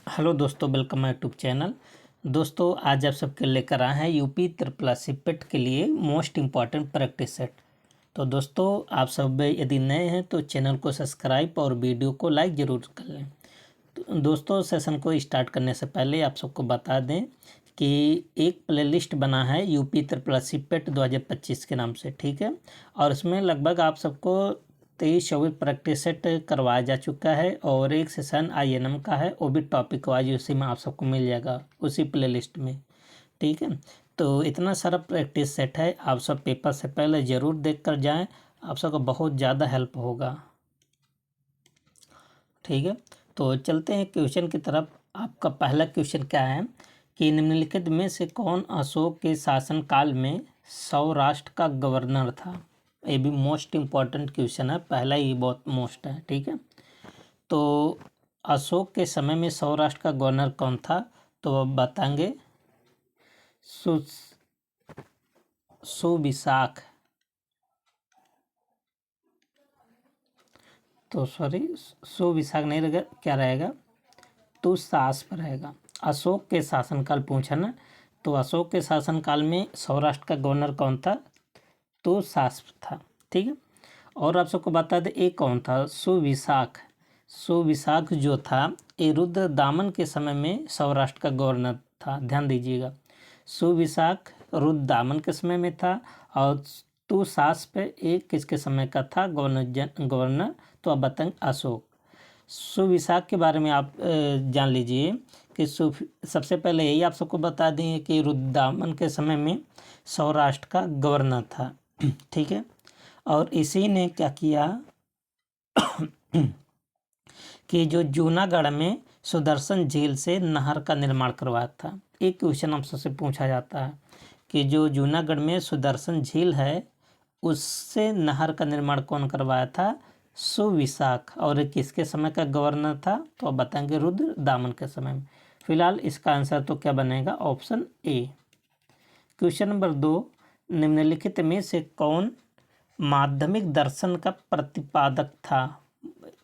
Hello दोस्तों, welcome my YouTube channel. दोस्तों, आज आप सबके लेकर आए हैं यूपी ट्रिपल पेट के लिए मोस्ट इम्पॉर्टेंट प्रैक्टिस सेट। तो दोस्तों, आप सब यदि नए हैं तो चैनल को सब्सक्राइब और वीडियो को लाइक ज़रूर कर लें। तो दोस्तों, सेशन को स्टार्ट करने से पहले आप सबको बता दें कि एक प्लेलिस्ट बना है यूपी ट्रिपल पेट 2025 के नाम से, ठीक है। और इसमें लगभग आप सबको 23-24 प्रैक्टिस सेट करवाया जा चुका है और एक सेशन INM का है, वो भी टॉपिक वाइज उसी में आप सबको मिल जाएगा उसी प्लेलिस्ट में, ठीक है। तो इतना सारा प्रैक्टिस सेट है, आप सब पेपर से पहले ज़रूर देख कर जाएँ, आप सबको बहुत ज़्यादा हेल्प होगा, ठीक है। तो चलते हैं क्वेश्चन की तरफ। आपका पहला क्वेश्चन क्या है कि निम्नलिखित में से कौन अशोक के शासनकाल में सौराष्ट्र का गवर्नर था। ये भी मोस्ट इम्पॉर्टेंट क्वेश्चन है, पहला ही बहुत मोस्ट है, ठीक है। तो अशोक के समय में सौराष्ट्र का गवर्नर कौन था, तो अब बताएंगे सुविशाख। तो सॉरी, सुविशाख नहीं रहेगा, क्या रहेगा, तो सास पर रहेगा। अशोक के शासनकाल पूछा ना, तो अशोक के शासनकाल में सौराष्ट्र का गवर्नर कौन था, तो सास था, ठीक है। और आप सबको बता दें एक कौन था, सुविशाख। सुविशाख जो था ये रुद्रदामन के समय में सौराष्ट्र का गवर्नर था, ध्यान दीजिएगा। सुविशाख रुद्रदामन के समय में था और तू सास पे एक किसके समय का था गवर्नर, तो आप बताएंगे अशोक। सुविशाख के बारे में आप जान लीजिए कि सबसे पहले यही आप सबको बता दें कि रुद्रदामन के समय में सौराष्ट्र का गवर्नर था, ठीक है। और इसी ने क्या किया कि जो जूनागढ़ में सुदर्शन झील से नहर का निर्माण करवाया था। एक क्वेश्चन आप सबसे पूछा जाता है कि जो जूनागढ़ में सुदर्शन झील है उससे नहर का निर्माण कौन करवाया था, सुविशाख। और किसके समय का गवर्नर था, तो आप बताएंगे रुद्रदामन के समय में। फिलहाल इसका आंसर तो क्या बनेगा, ऑप्शन ए। क्वेश्चन नंबर 2, निम्नलिखित में से कौन माध्यमिक दर्शन का प्रतिपादक था।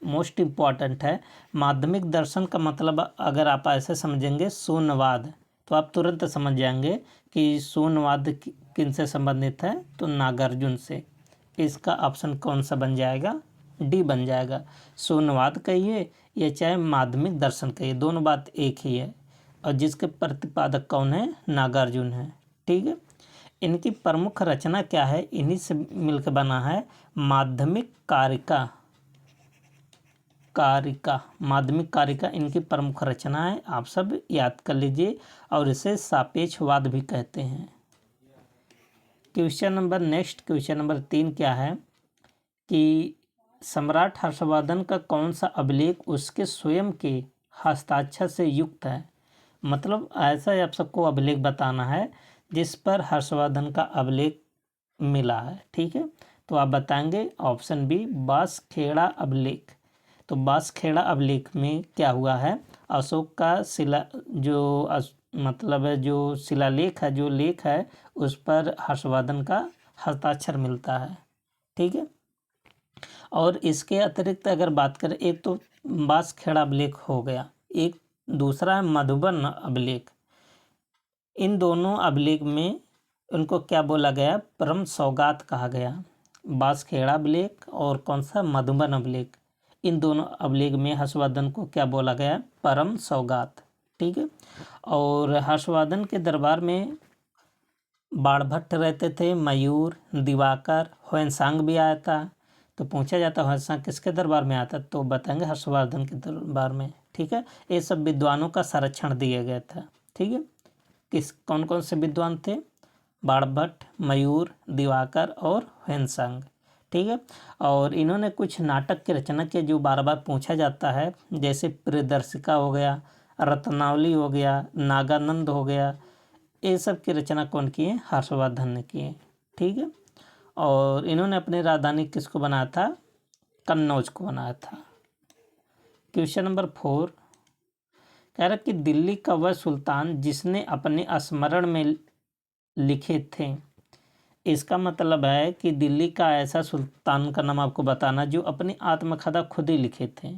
मोस्ट इम्पॉर्टेंट है। माध्यमिक दर्शन का मतलब अगर आप ऐसे समझेंगे शून्यवाद, तो आप तुरंत समझ जाएंगे कि शून्यवाद किन से संबंधित है, तो नागार्जुन से। इसका ऑप्शन कौन सा बन जाएगा, डी बन जाएगा। शून्यवाद कहिए या चाहे माध्यमिक दर्शन कहिए, दोनों बात एक ही है। और जिसके प्रतिपादक कौन है, नागार्जुन है, ठीक है। इनकी प्रमुख रचना क्या है, इन्हीं से मिलकर बना है माध्यमिक कारिका। माध्यमिक कारिका इनकी प्रमुख रचना है, आप सब याद कर लीजिए। और इसे सापेक्षवाद भी कहते हैं। क्वेश्चन नंबर 3 क्या है कि सम्राट हर्षवर्धन का कौन सा अभिलेख उसके स्वयं के हस्ताक्षर से युक्त है। मतलब ऐसा आप सबको अभिलेख बताना है जिस पर हर्षवर्धन का अभिलेख मिला है, ठीक है। तो आप बताएंगे ऑप्शन बी, बांसखेड़ा अभिलेख। तो बांसखेड़ा अभिलेख में क्या हुआ है, अशोक का मतलब जो शिलालेख है, जो लेख है, उस पर हर्षवर्धन का हस्ताक्षर मिलता है, ठीक है। और इसके अतिरिक्त अगर बात करें, एक तो बांसखेड़ा अभिलेख हो गया, एक दूसरा है मधुबन अभिलेख। इन दोनों अभिलेख में उनको क्या बोला गया, परम सौगात कहा गया। बांसखेड़ा अभिलेख और कौन सा, मधुबन अभिलेख। इन दोनों अभिलेख में हर्षवर्धन को क्या बोला गया, परम सौगात, ठीक है। और हर्षवर्धन के दरबार में बाणभट्ट रहते थे, मयूर, दिवाकर, ह्वेनसांग भी आया था। तो पूछा जाता है ह्वेनसांग किसके दरबार में आता, तो बताएंगे हर्षवर्धन के दरबार में, ठीक है। ये सब विद्वानों का संरक्षण दिया गया था, ठीक है। कौन कौन से विद्वान थे, बाणभट्ट, मयूर, दिवाकर और ह्वेनसांग, ठीक है। और इन्होंने कुछ नाटक की रचना की जो बार बार पूछा जाता है, जैसे प्रियदर्शिका हो गया, रत्नावली हो गया, नागानंद हो गया। ये सब की रचना कौन की है, हर्षवर्धन ने की है, ठीक है। और इन्होंने अपनी राजधानी किसको बनाया था, कन्नौज को बनाया था। क्वेश्चन नंबर 4 कह रहा कि दिल्ली का वह सुल्तान जिसने अपने स्मरण में लिखे थे। इसका मतलब है कि दिल्ली का ऐसा सुल्तान का नाम आपको बताना जो अपनी आत्मकथा खुद ही लिखे थे।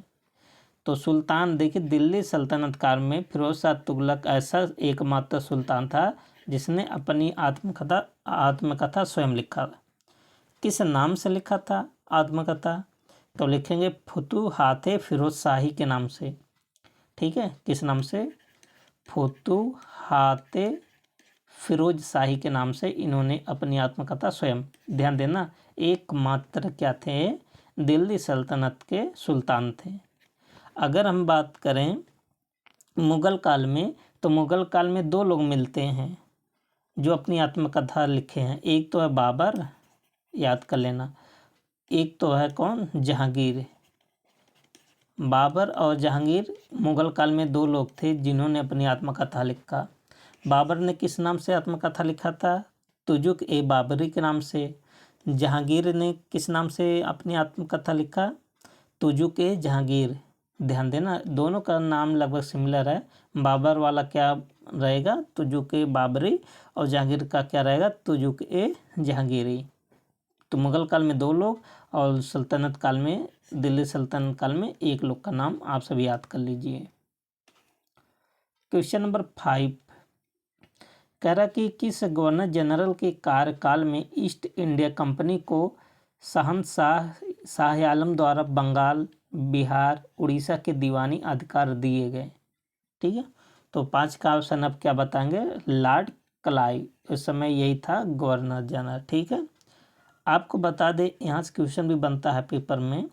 तो सुल्तान देखिए, दिल्ली सल्तनत काल में फिरोज शाह तुगलक ऐसा एकमात्र सुल्तान था जिसने अपनी आत्मकथा स्वयं लिखा। किस नाम से लिखा था आत्मकथा? तो लिखेंगे फुतूहाते फिरोज शाही के नाम से। ठीक है, किस नाम से? फुतूहाते फिरोज शाही के नाम से इन्होंने अपनी आत्मकथा स्वयं, ध्यान देना, एकमात्र क्या थे? दिल्ली सल्तनत के सुल्तान थे। अगर हम बात करें मुग़ल काल में, तो मुग़ल काल में दो लोग मिलते हैं जो अपनी आत्मकथा लिखे हैं। एक तो है बाबर, याद कर लेना, एक तो है कौन? जहांगीर। बाबर और जहांगीर मुग़ल काल में दो लोग थे जिन्होंने अपनी आत्मकथा लिखा। बाबर ने किस नाम से आत्मकथा लिखा था? तुजुक ए बाबरी के नाम से। जहांगीर ने किस नाम से अपनी आत्मकथा लिखा? तुजुक ए जहांगीर। ध्यान देना, दोनों का नाम लगभग सिमिलर है। बाबर वाला क्या रहेगा? तुजुक ए बाबरी, और जहांगीर का क्या रहेगा? तुजुक ए जहांगीरी। तो मुग़ल काल में दो लोग और सल्तनत काल में, दिल्ली सल्तनत काल में एक लोग का नाम आप सभी याद कर लीजिए। क्वेश्चन नंबर 5 कह रहा कि किस गवर्नर जनरल के कार्यकाल में ईस्ट इंडिया कंपनी को शाह आलम द्वारा बंगाल, बिहार, उड़ीसा के दीवानी अधिकार दिए गए? ठीक है, तो 5 का ऑप्शन अब क्या बताएंगे? लॉर्ड क्लाइव, उस समय यही था गवर्नर जनरल। ठीक है, आपको बता दें, यहाँ से क्वेश्चन भी बनता है पेपर में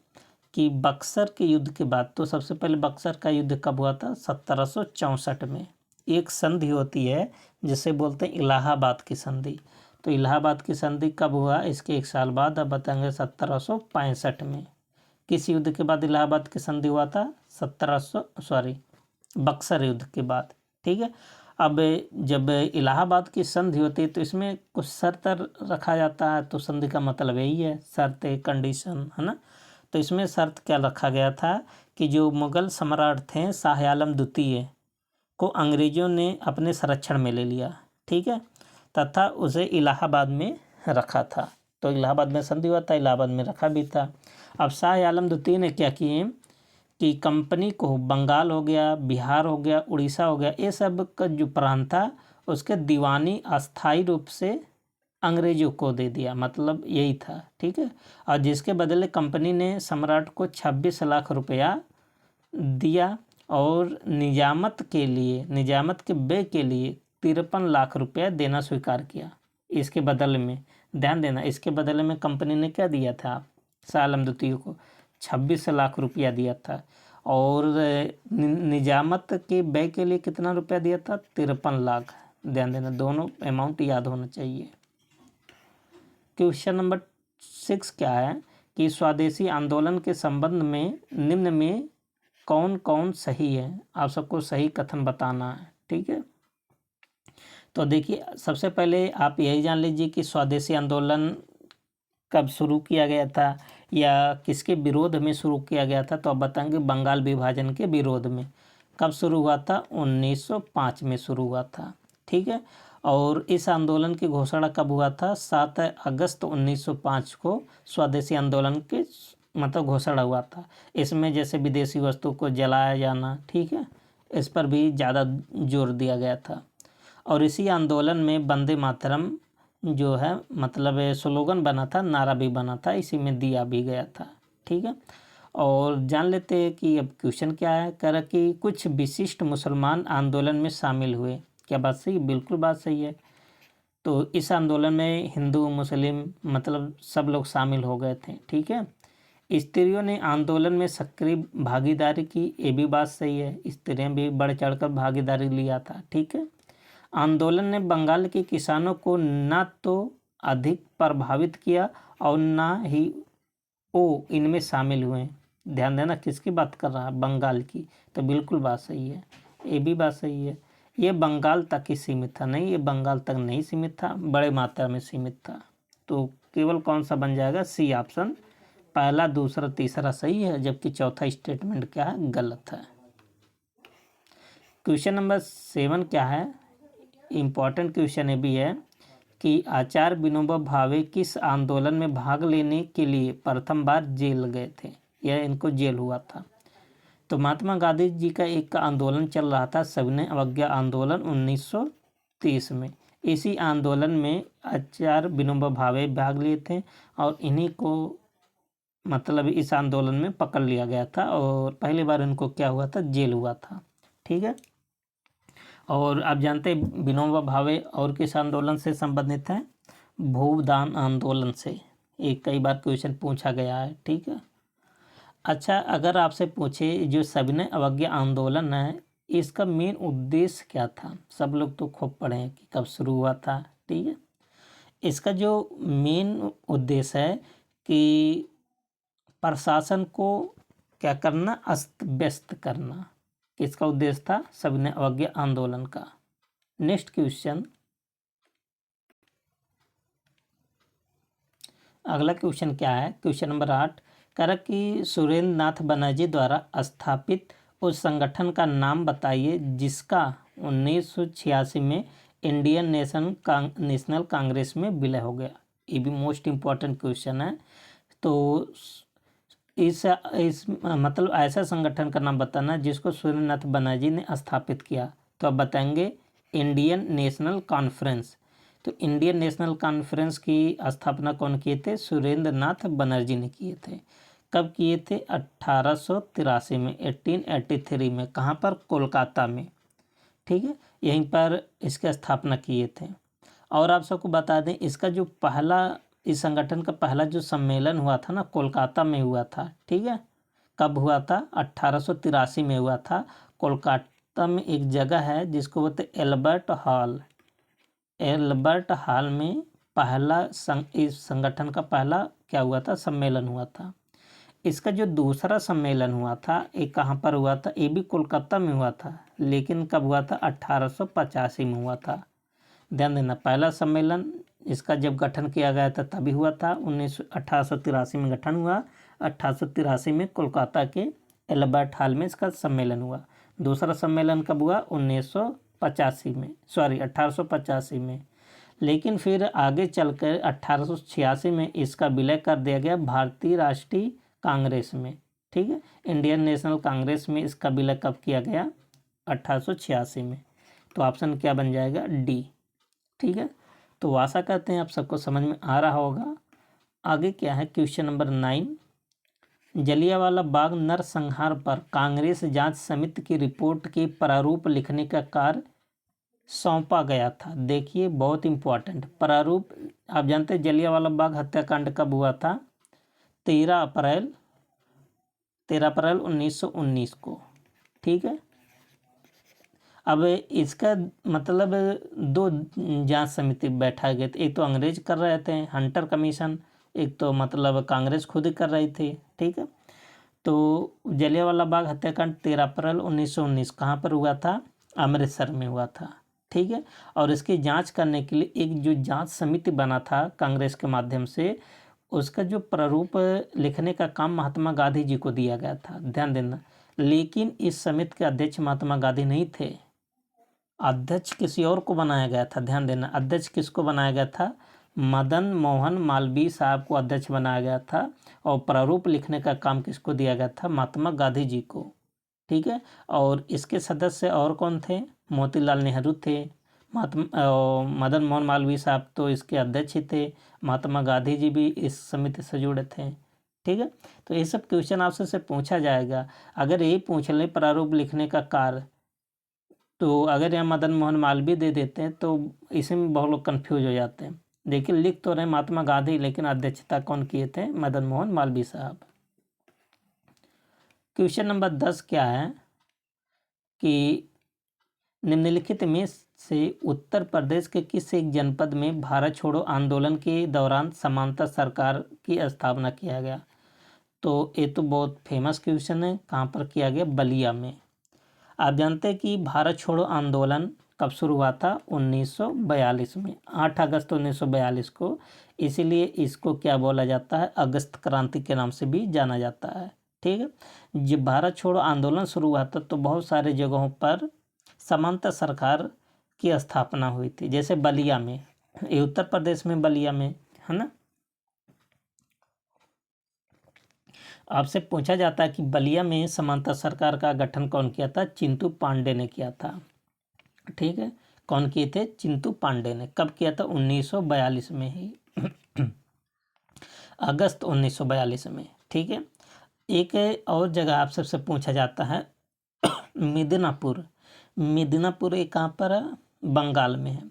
कि बक्सर के युद्ध के बाद, तो सबसे पहले बक्सर का युद्ध कब हुआ था? 1764 में। एक संधि होती है जिसे बोलते हैं इलाहाबाद की संधि। तो इलाहाबाद की संधि कब हुआ? इसके एक साल बाद, अब बताएंगे 1765 में। किस युद्ध के बाद इलाहाबाद की संधि हुआ था? बक्सर युद्ध के बाद। ठीक है, अब जब इलाहाबाद की संधि होती है तो इसमें कुछ शर्त रखा जाता है, तो संधि का मतलब यही है, शर्त, कंडीशन, है ना। तो इसमें शर्त क्या रखा गया था कि जो मुग़ल सम्राट थे शाह आलम द्वितीय को अंग्रेज़ों ने अपने संरक्षण में ले लिया। ठीक है, तथा उसे इलाहाबाद में रखा था। तो इलाहाबाद में संधि हुआ था, इलाहाबाद में रखा भी था। अब शाह आलम द्वितीय ने क्या किए कि कंपनी को बंगाल हो गया, बिहार हो गया, उड़ीसा हो गया, ये सब का जो प्रांत था उसके दीवानी अस्थायी रूप से अंग्रेजों को दे दिया, मतलब यही था। ठीक है, और जिसके बदले कंपनी ने सम्राट को 26 लाख रुपया दिया और निजामत के व्यय के लिए 53 लाख रुपया देना स्वीकार किया। इसके बदले में, ध्यान देना, इसके बदले में कंपनी ने क्या दिया था? शाह आलम द्वितीय को 26 लाख रुपया दिया था, और निजामत के व्यय के लिए कितना रुपया दिया था? 53 लाख। ध्यान देना, दोनों अमाउंट याद होना चाहिए। क्वेश्चन नंबर 6 क्या है कि स्वदेशी आंदोलन के संबंध में निम्न में कौन कौन सही है? आप सबको सही कथन बताना है। ठीक है, तो देखिए, सबसे पहले आप यही जान लीजिए कि स्वदेशी आंदोलन कब शुरू किया गया था या किसके विरोध में शुरू किया गया था? तो आप बताएंगे बंगाल विभाजन के विरोध में। कब शुरू हुआ था? 1905 में शुरू हुआ था। ठीक है, और इस आंदोलन की घोषणा कब हुआ था? 7 अगस्त 1905 को स्वदेशी आंदोलन के मतलब घोषणा हुआ था। इसमें जैसे विदेशी वस्तु को जलाया जाना, ठीक है, इस पर भी ज़्यादा जोर दिया गया था। और इसी आंदोलन में वंदे मातरम जो है मतलब स्लोगन बना था, नारा भी बना था, इसी में दिया भी गया था। ठीक है, और जान लेते हैं कि अब क्वेश्चन क्या है। कह रहा कि कुछ विशिष्ट मुसलमान आंदोलन में शामिल हुए। क्या बात सही? बिल्कुल बात सही है। तो इस आंदोलन में हिंदू मुस्लिम मतलब सब लोग शामिल हो गए थे। ठीक है, स्त्रियों ने आंदोलन में सक्रिय भागीदारी की, ये भी बात सही है, स्त्रियाँ भी बढ़ चढ़कर भागीदारी लिया था। ठीक है, आंदोलन ने बंगाल के किसानों को न तो अधिक प्रभावित किया और न ही वो इनमें शामिल हुए। ध्यान देना, किसकी बात कर रहा है? बंगाल की। तो बिल्कुल बात सही है, ये भी बात सही है। ये बंगाल तक ही सीमित था, नहीं, ये बंगाल तक नहीं सीमित था, बड़े मात्रा में सीमित था। तो केवल कौन सा बन जाएगा? सी ऑप्शन, पहला, दूसरा, तीसरा सही है, जबकि चौथा स्टेटमेंट क्या है? गलत है। क्वेश्चन नंबर 7 क्या है? इम्पॉर्टेंट क्वेश्चन ये भी है कि आचार्य विनोबा भावे किस आंदोलन में भाग लेने के लिए प्रथम बार जेल गए थे, या इनको जेल हुआ था? तो महात्मा गांधी जी का एक आंदोलन चल रहा था सविनय अवज्ञा आंदोलन 1930 में। इसी आंदोलन में आचार्य विनोबा भावे भाग लिए थे और इन्हीं को मतलब इस आंदोलन में पकड़ लिया गया था और पहली बार इनको क्या हुआ था, जेल हुआ था। ठीक है। और आप जानते हैं विनोबा भावे और किस आंदोलन से संबंधित हैं, भूदान आंदोलन से। एक कई बार क्वेश्चन पूछा गया है। ठीक है। अच्छा, अगर आपसे पूछे जो सविनय अवज्ञा आंदोलन है इसका मेन उद्देश्य क्या था, सब लोग तो खूब पढ़े हैं कि कब शुरू हुआ था। ठीक है। इसका जो मेन उद्देश्य है कि प्रशासन को क्या करना, अस्त व्यस्त करना। किसका उद्देश्य था, सविनय अवज्ञा आंदोलन का। नेक्स्ट क्वेश्चन, अगला क्वेश्चन क्या है, क्वेश्चन नंबर 8 कह रहा कि सुरेंद्र नाथ बनर्जी द्वारा स्थापित उस संगठन का नाम बताइए जिसका 1986 में इंडियन नेशनल कांग्रेस में विलय हो गया। ये भी मोस्ट इम्पॉर्टेंट क्वेश्चन है। तो इस मतलब ऐसा संगठन का नाम बताना जिसको सुरेंद्र नाथ बनर्जी ने स्थापित किया। तो आप बताएंगे इंडियन नेशनल कॉन्फ्रेंस। तो इंडियन नेशनल कॉन्फ्रेंस की स्थापना कौन किए थे, सुरेंद्र नाथ बनर्जी ने किए थे। कब किए थे, 1883 में, 1883 में। कहाँ पर, कोलकाता में। ठीक है, यहीं पर इसकी स्थापना किए थे। और आप सबको बता दें इसका जो पहला, इस संगठन का पहला जो सम्मेलन हुआ था ना, कोलकाता में हुआ था। ठीक है, कब हुआ था, 1883 में हुआ था। कोलकाता में एक जगह है जिसको बोलते एल्बर्ट हॉल। एल्बर्ट हॉल में पहला इस संगठन का पहला क्या हुआ था, सम्मेलन हुआ था। इसका जो दूसरा सम्मेलन हुआ था ये कहाँ पर हुआ था, ये भी कोलकाता में हुआ था, लेकिन कब हुआ था, 1885 में हुआ था। ध्यान देना, पहला सम्मेलन इसका जब गठन किया गया था तभी हुआ था, 1883 में गठन हुआ। 1883 में कोलकाता के एल्बर्ट हॉल में इसका सम्मेलन हुआ। दूसरा सम्मेलन कब हुआ, 1985 में, सॉरी 1885 में। लेकिन फिर आगे चलकर 1886 में इसका विलय कर दिया गया भारतीय राष्ट्रीय कांग्रेस में। ठीक है, इंडियन नेशनल कांग्रेस में इसका विलय कब किया गया, 1886 में। तो ऑप्शन क्या बन जाएगा, डी। ठीक है, तो आशा करते हैं आप सबको समझ में आ रहा होगा। आगे क्या है, क्वेश्चन नंबर 9 जलियांवाला बाग नरसंहार पर कांग्रेस जांच समिति की रिपोर्ट के प्रारूप लिखने का कार्य सौंपा गया था। देखिए बहुत इंपॉर्टेंट प्रारूप। आप जानते हैं जलियांवाला बाग हत्याकांड कब हुआ था, 13 अप्रैल 1919 को। ठीक है, अब इसका मतलब दो जांच समिति बैठा गए थे, एक तो अंग्रेज कर रहे थे हंटर कमीशन, एक तो मतलब कांग्रेस खुद कर रही थी। ठीक है, तो जलियांवाला बाग हत्याकांड 13 अप्रैल 1919 कहाँ पर हुआ था, अमृतसर में हुआ था। ठीक है, और इसकी जांच करने के लिए एक जो जांच समिति बना था कांग्रेस के माध्यम से, उसका जो प्रारूप लिखने का काम महात्मा गांधी जी को दिया गया था। ध्यान देना, लेकिन इस समिति के अध्यक्ष महात्मा गांधी नहीं थे, अध्यक्ष किसी और को बनाया गया था। ध्यान देना, अध्यक्ष किसको बनाया गया था, मदन मोहन मालवीय साहब को अध्यक्ष बनाया गया था। और प्रारूप लिखने का काम किसको दिया गया था, महात्मा गांधी जी को। ठीक है, और इसके सदस्य और कौन थे, मोतीलाल नेहरू थे, मदन मोहन मालवीय साहब तो इसके अध्यक्ष ही थे, महात्मा गांधी जी भी इस समिति से जुड़े थे। ठीक है, तो ये सब क्वेश्चन आपसे से पूछा जाएगा। अगर यही पूछ ले प्रारूप लिखने का कार्य, तो अगर यहाँ मदन मोहन मालवीय दे देते हैं तो इसी में बहुत लोग कन्फ्यूज हो जाते हैं। देखिए लिख तो रहे महात्मा गांधी, लेकिन अध्यक्षता कौन किए थे, मदन मोहन मालवीय साहब। क्वेश्चन नंबर 10 क्या है कि निम्नलिखित में से उत्तर प्रदेश के किस एक जनपद में भारत छोड़ो आंदोलन के दौरान समांतर सरकार की स्थापना किया गया। तो ये तो बहुत फेमस क्वेश्चन है, कहाँ पर किया गया, बलिया में। आप जानते हैं कि भारत छोड़ो आंदोलन कब शुरू हुआ था, 1942 में, 8 अगस्त 1942 को। इसीलिए इसको क्या बोला जाता है, अगस्त क्रांति के नाम से भी जाना जाता है। ठीक है, जब भारत छोड़ो आंदोलन शुरू हुआ था तो बहुत सारे जगहों पर समांतर सरकार की स्थापना हुई थी, जैसे बलिया में, ये उत्तर प्रदेश में बलिया में है ना। आपसे पूछा जाता है कि बलिया में समांतर सरकार का गठन कौन किया था? चिंतु पांडे ने किया था। ठीक है, कौन किए थे? चिंतु पांडे ने। कब किया था? 1942 में ही, अगस्त 1942 में। ठीक है, एक और जगह आप सबसे पूछा जाता है मिदनापुर। मिदनापुर एक कहाँ पर है? बंगाल में है।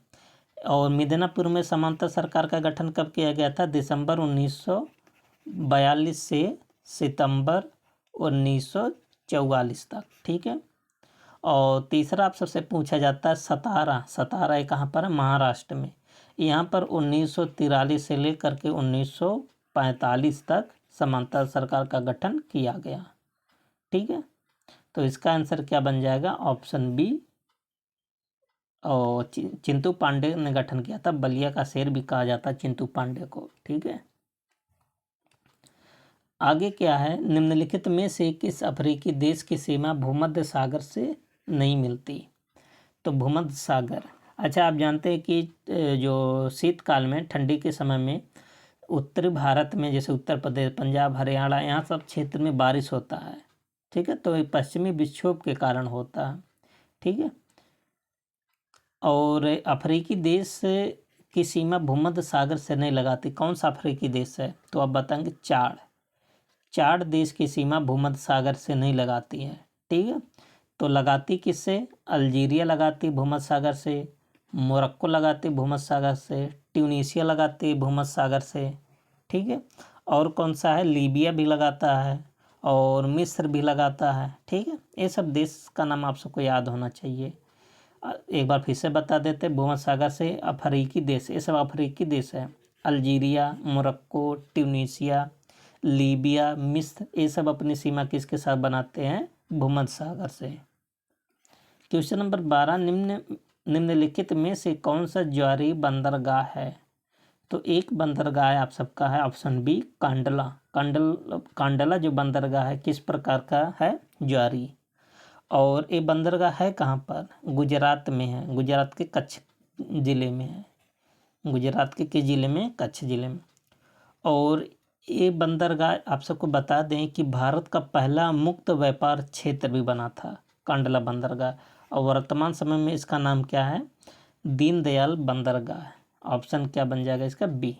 और मिदनापुर में समांतर सरकार का गठन कब किया गया था? दिसंबर 1942 से सितंबर 1944 तक। ठीक है, और तीसरा आप सबसे पूछा जाता है सतारा। सतारा ये कहाँ पर है? महाराष्ट्र में। यहाँ पर 1943 से लेकर के 1945 तक समांतर सरकार का गठन किया गया। ठीक है, तो इसका आंसर क्या बन जाएगा? Option B. और चिंतु पांडे ने गठन किया था। बलिया का शेर भी कहा जाता है चिंतु पांडे को। ठीक है, आगे क्या है? निम्नलिखित में से किस अफ्रीकी देश की सीमा भूमध्य सागर से नहीं मिलती? तो भूमध्य सागर, अच्छा आप जानते हैं कि जो शीतकाल में, ठंडी के समय में उत्तरी भारत में, जैसे उत्तर प्रदेश, पंजाब, हरियाणा, यहाँ सब क्षेत्र में बारिश होता है। ठीक है, तो ये पश्चिमी विक्षोभ के कारण होता है। ठीक है, और अफ्रीकी देश की सीमा भूमध्य सागर से नहीं लगाती। कौन सा अफ्रीकी देश है? तो आप बताएंगे चाड। चाड देश की सीमा भूमध्य सागर से नहीं लगाती है। ठीक है, तो लगाती किससे? अल्जीरिया लगाती भूमध्य सागर से, मोरक्को लगाती भूमध्य सागर से, ट्यूनीशिया लगाती भूमध्य सागर से। ठीक है, और कौन सा है? लीबिया भी लगाता है और मिस्र भी लगाता है। ठीक है, ये सब देश का नाम आप सबको याद होना चाहिए। एक बार फिर से बता देते, भूमध्य सागर से अफ्रीकी देश, ये सब अफ्रीकी देश है। अल्जीरिया, मोरक्को, ट्यूनीशिया, लीबिया, मिस्र, ये सब अपनी सीमा किसके साथ बनाते हैं? भूमध्य सागर से। क्वेश्चन नंबर 12, निम्नलिखित में से कौन सा ज्वारी बंदरगाह है? तो एक बंदरगाह आप सबका है ऑप्शन बी, कांडला। कांडला जो बंदरगाह है किस प्रकार का है? ज्वारी। और ये बंदरगाह है कहाँ पर? गुजरात में है। गुजरात के कच्छ ज़िले में है। गुजरात के किस ज़िले में? कच्छ ज़िले में। और ये बंदरगाह आप सबको बता दें कि भारत का पहला मुक्त व्यापार क्षेत्र भी बना था कांडला बंदरगाह। और वर्तमान समय में इसका नाम क्या है? दीनदयाल बंदरगाह। ऑप्शन क्या बन जाएगा इसका? बी।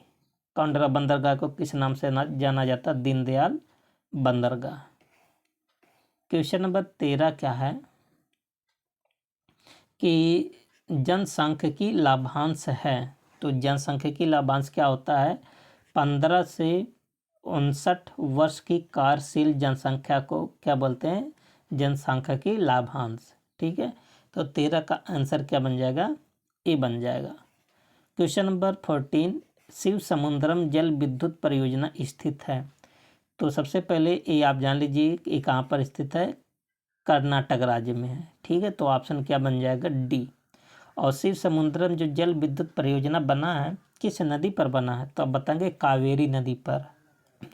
कांडला बंदरगाह को किस नाम से जाना जाता? दीनदयाल बंदरगाह। क्वेश्चन नंबर 13 क्या है कि जनसांख्यिकी लाभांश है। तो जनसांख्यिकी लाभांश क्या होता है? 15 से 59 वर्ष की कार्यशील जनसंख्या को क्या बोलते हैं? जनसांख्यिकी लाभांश। ठीक है, तो 13 का आंसर क्या बन जाएगा? ए बन जाएगा। क्वेश्चन नंबर 14, शिव समुद्रम जल विद्युत परियोजना स्थित है। तो सबसे पहले ये आप जान लीजिए ये कहाँ पर स्थित है? कर्नाटक राज्य में है। ठीक है, तो ऑप्शन क्या बन जाएगा? डी। और शिव समुद्रम जो जल विद्युत परियोजना बना है किस नदी पर बना है? तो आप बताएंगे कावेरी नदी पर।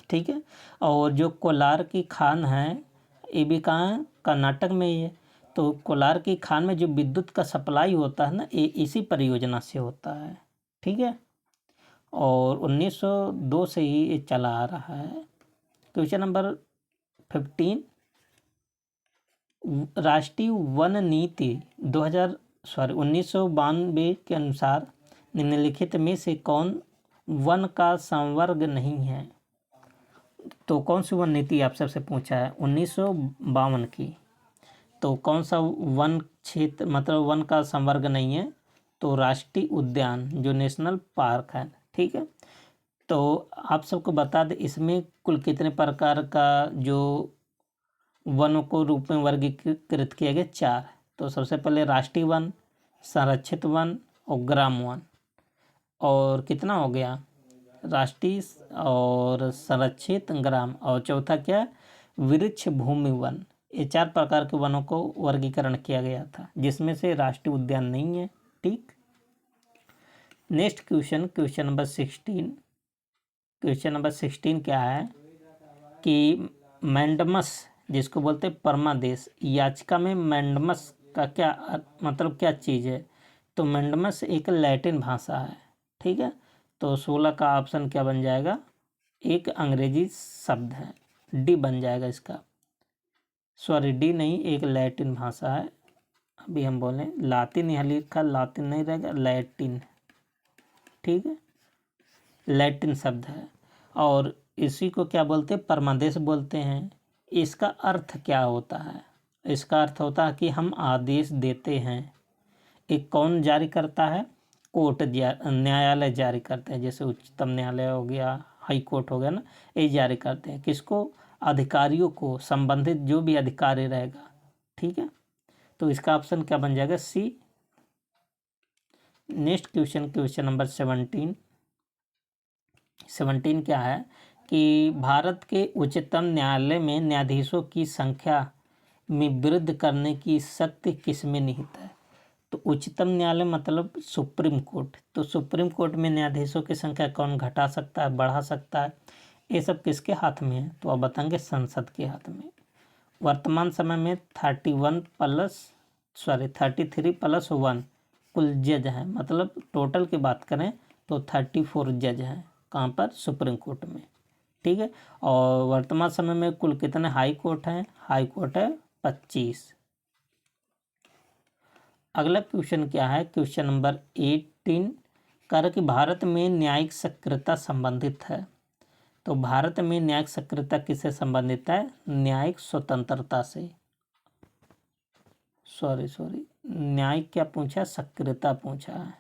ठीक है, और जो कोलार की खान है ये भी कहाँ है? कर्नाटक में ही है। तो कोलार की खान में जो विद्युत का सप्लाई होता है ना, ये इसी परियोजना से होता है। ठीक है, और 1902 से ही ये चला आ रहा है। क्वेश्चन नंबर 15, राष्ट्रीय वन नीति 1992 के अनुसार निम्नलिखित में से कौन वन का संवर्ग नहीं है? तो कौन सी वन नीति आप सबसे पूछा है? 1952 की। तो कौन सा वन क्षेत्र मतलब वन का संवर्ग नहीं है? तो राष्ट्रीय उद्यान जो नेशनल पार्क है। ठीक है, तो आप सबको बता दें इसमें कुल कितने प्रकार का जो वनों को रूप में वर्गीकृत किया गया? 4। तो सबसे पहले राष्ट्रीय वन, संरक्षित वन और ग्राम वन। और कितना हो गया? राष्ट्रीय और संरक्षित, ग्राम, और चौथा क्या? वृक्ष भूमि वन। ये 4 प्रकार के वनों को वर्गीकरण किया गया था, जिसमें से राष्ट्रीय उद्यान नहीं है। ठीक, next question, question number 16। Question number 16 क्या है कि मैंडमस जिसको बोलते हैं परमादेश याचिका में मैंडमस का क्या मतलब क्या चीज़ है? तो मैंडमस एक लैटिन भाषा है। ठीक है, तो 16 का ऑप्शन क्या बन जाएगा? एक अंग्रेजी शब्द है। डी बन जाएगा इसका। सॉरी, डी नहीं, एक लैटिन भाषा है, अभी हम बोलें लातिन, यहाँ लिखा लातिन नहीं रहेगा, लैटिन, ठीक है, लैटिन शब्द है। और इसी को क्या बोलते हैं, परमादेश बोलते हैं। इसका अर्थ क्या होता है, इसका अर्थ होता है कि हम आदेश देते हैं। एक कौन जारी करता है, कोर्ट, न्यायालय जारी करते हैं, जैसे उच्चतम न्यायालय हो गया, हाई कोर्ट हो गया ना, ये जारी करते हैं। किसको, अधिकारियों को, संबंधित जो भी अधिकारी रहेगा, ठीक है। तो इसका ऑप्शन क्या बन जाएगा, सी। नेक्स्ट क्वेश्चन, क्वेश्चन नंबर 17 क्या है कि भारत के उच्चतम न्यायालय में न्यायाधीशों की संख्या में वृद्धि करने की शक्ति किसमें निहित है। तो उच्चतम न्यायालय मतलब सुप्रीम कोर्ट, तो सुप्रीम कोर्ट में न्यायाधीशों की संख्या कौन घटा सकता है, बढ़ा सकता है, ये सब किसके हाथ में है, तो आप बताएंगे संसद के हाथ में। वर्तमान समय में 33+1 कुल जज हैं, मतलब टोटल की बात करें तो 34 जज हैं, कहाँ पर, सुप्रीम कोर्ट में, ठीक है। और वर्तमान समय में कुल कितने हाई कोर्ट हैं, हाई कोर्ट है 25। अगला क्वेश्चन क्या है, क्वेश्चन नंबर 18 कह रहा कि भारत में न्यायिक सक्रियता संबंधित है। तो भारत में न्यायिक सक्रियता किससे संबंधित है, न्यायिक स्वतंत्रता से, सॉरी न्यायिक क्या पूछा, सक्रियता पूछा है।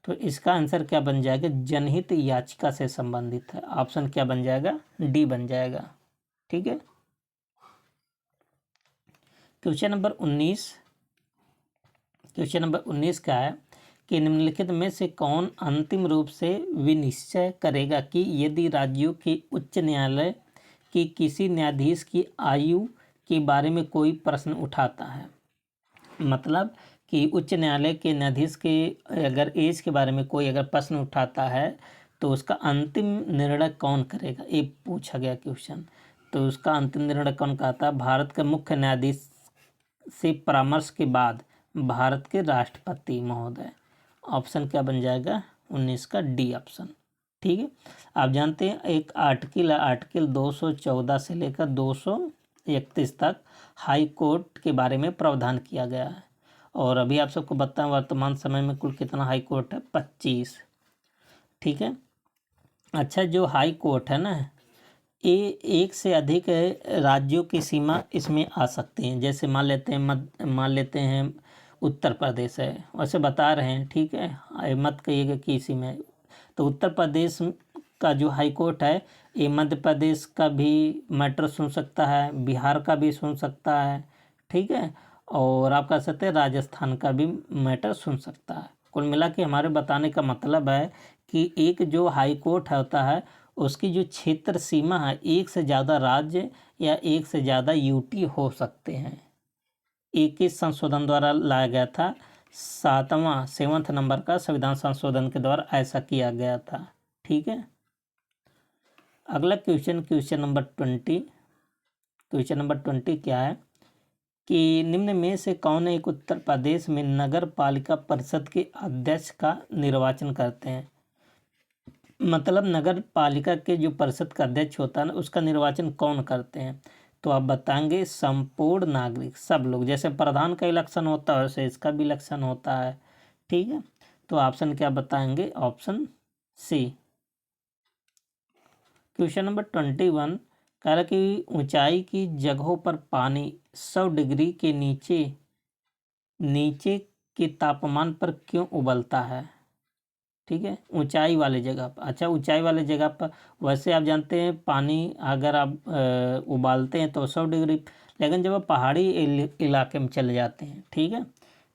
तो इसका आंसर क्या बन जाएगा, जनहित याचिका से संबंधित है। ऑप्शन क्या बन जाएगा, डी बन जाएगा, ठीक है। क्वेश्चन नंबर 19 क्या है कि निम्नलिखित में से कौन अंतिम रूप से विनिश्चय करेगा कि यदि राज्यों के उच्च न्यायालय की किसी न्यायाधीश की आयु के बारे में कोई प्रश्न उठाता है। मतलब कि उच्च न्यायालय के न्यायाधीश के अगर एज के बारे में कोई अगर प्रश्न उठाता है तो उसका अंतिम निर्णय कौन करेगा, ये पूछा गया क्वेश्चन। तो उसका अंतिम निर्णय कौन कहता है, भारत के मुख्य न्यायाधीश से परामर्श के बाद भारत के राष्ट्रपति महोदय। ऑप्शन क्या बन जाएगा, 19 का डी ऑप्शन, ठीक है। आप जानते हैं एक आर्टिकल 214 से लेकर 231 तक हाई कोर्ट के बारे में प्रावधान किया गया है। और अभी आप सबको बताएं वर्तमान समय में कुल कितना हाई कोर्ट है, 25, ठीक है। अच्छा, जो हाई कोर्ट है ना, ये एक से अधिक राज्यों की सीमा इसमें आ सकती हैं। जैसे मान लेते हैं उत्तर प्रदेश है, वैसे बता रहे हैं, ठीक है, मत कहिएगा कि इसी में। तो उत्तर प्रदेश का जो हाई कोर्ट है ये मध्य प्रदेश का भी मैटर सुन सकता है, बिहार का भी सुन सकता है, ठीक है, और आप कह सकते हैं राजस्थान का भी मैटर सुन सकता है। कुल मिला के हमारे बताने का मतलब है कि एक जो हाई कोर्ट होता है उसकी जो क्षेत्र सीमा है, एक से ज़्यादा राज्य या एक से ज़्यादा यूटी हो सकते हैं। 21 संशोधन द्वारा लाया गया था, 7वां नंबर का संविधान संशोधन के द्वारा ऐसा किया गया था, ठीक है। अगला क्वेश्चन नंबर 20 क्या है कि निम्न में से कौन एक उत्तर प्रदेश में नगर पालिका परिषद के अध्यक्ष का निर्वाचन करते हैं। मतलब नगर पालिका के जो परिषद का अध्यक्ष होता है ना, उसका निर्वाचन कौन करते हैं। तो आप बताएंगे संपूर्ण नागरिक, सब लोग। जैसे प्रधान का इलेक्शन होता है वैसे इसका भी इलेक्शन होता है, ठीक है। तो ऑप्शन क्या बताएंगे, ऑप्शन सी। क्वेश्चन नंबर 21 कह रहा कि ऊंचाई की जगहों पर पानी 100 डिग्री के नीचे के तापमान पर क्यों उबलता है, ठीक है, ऊंचाई वाले जगह पर। अच्छा, ऊंचाई वाले जगह पर वैसे आप जानते हैं पानी अगर आप उबालते हैं तो 100 डिग्री, लेकिन जब आप पहाड़ी इलाके में चले जाते हैं, ठीक है,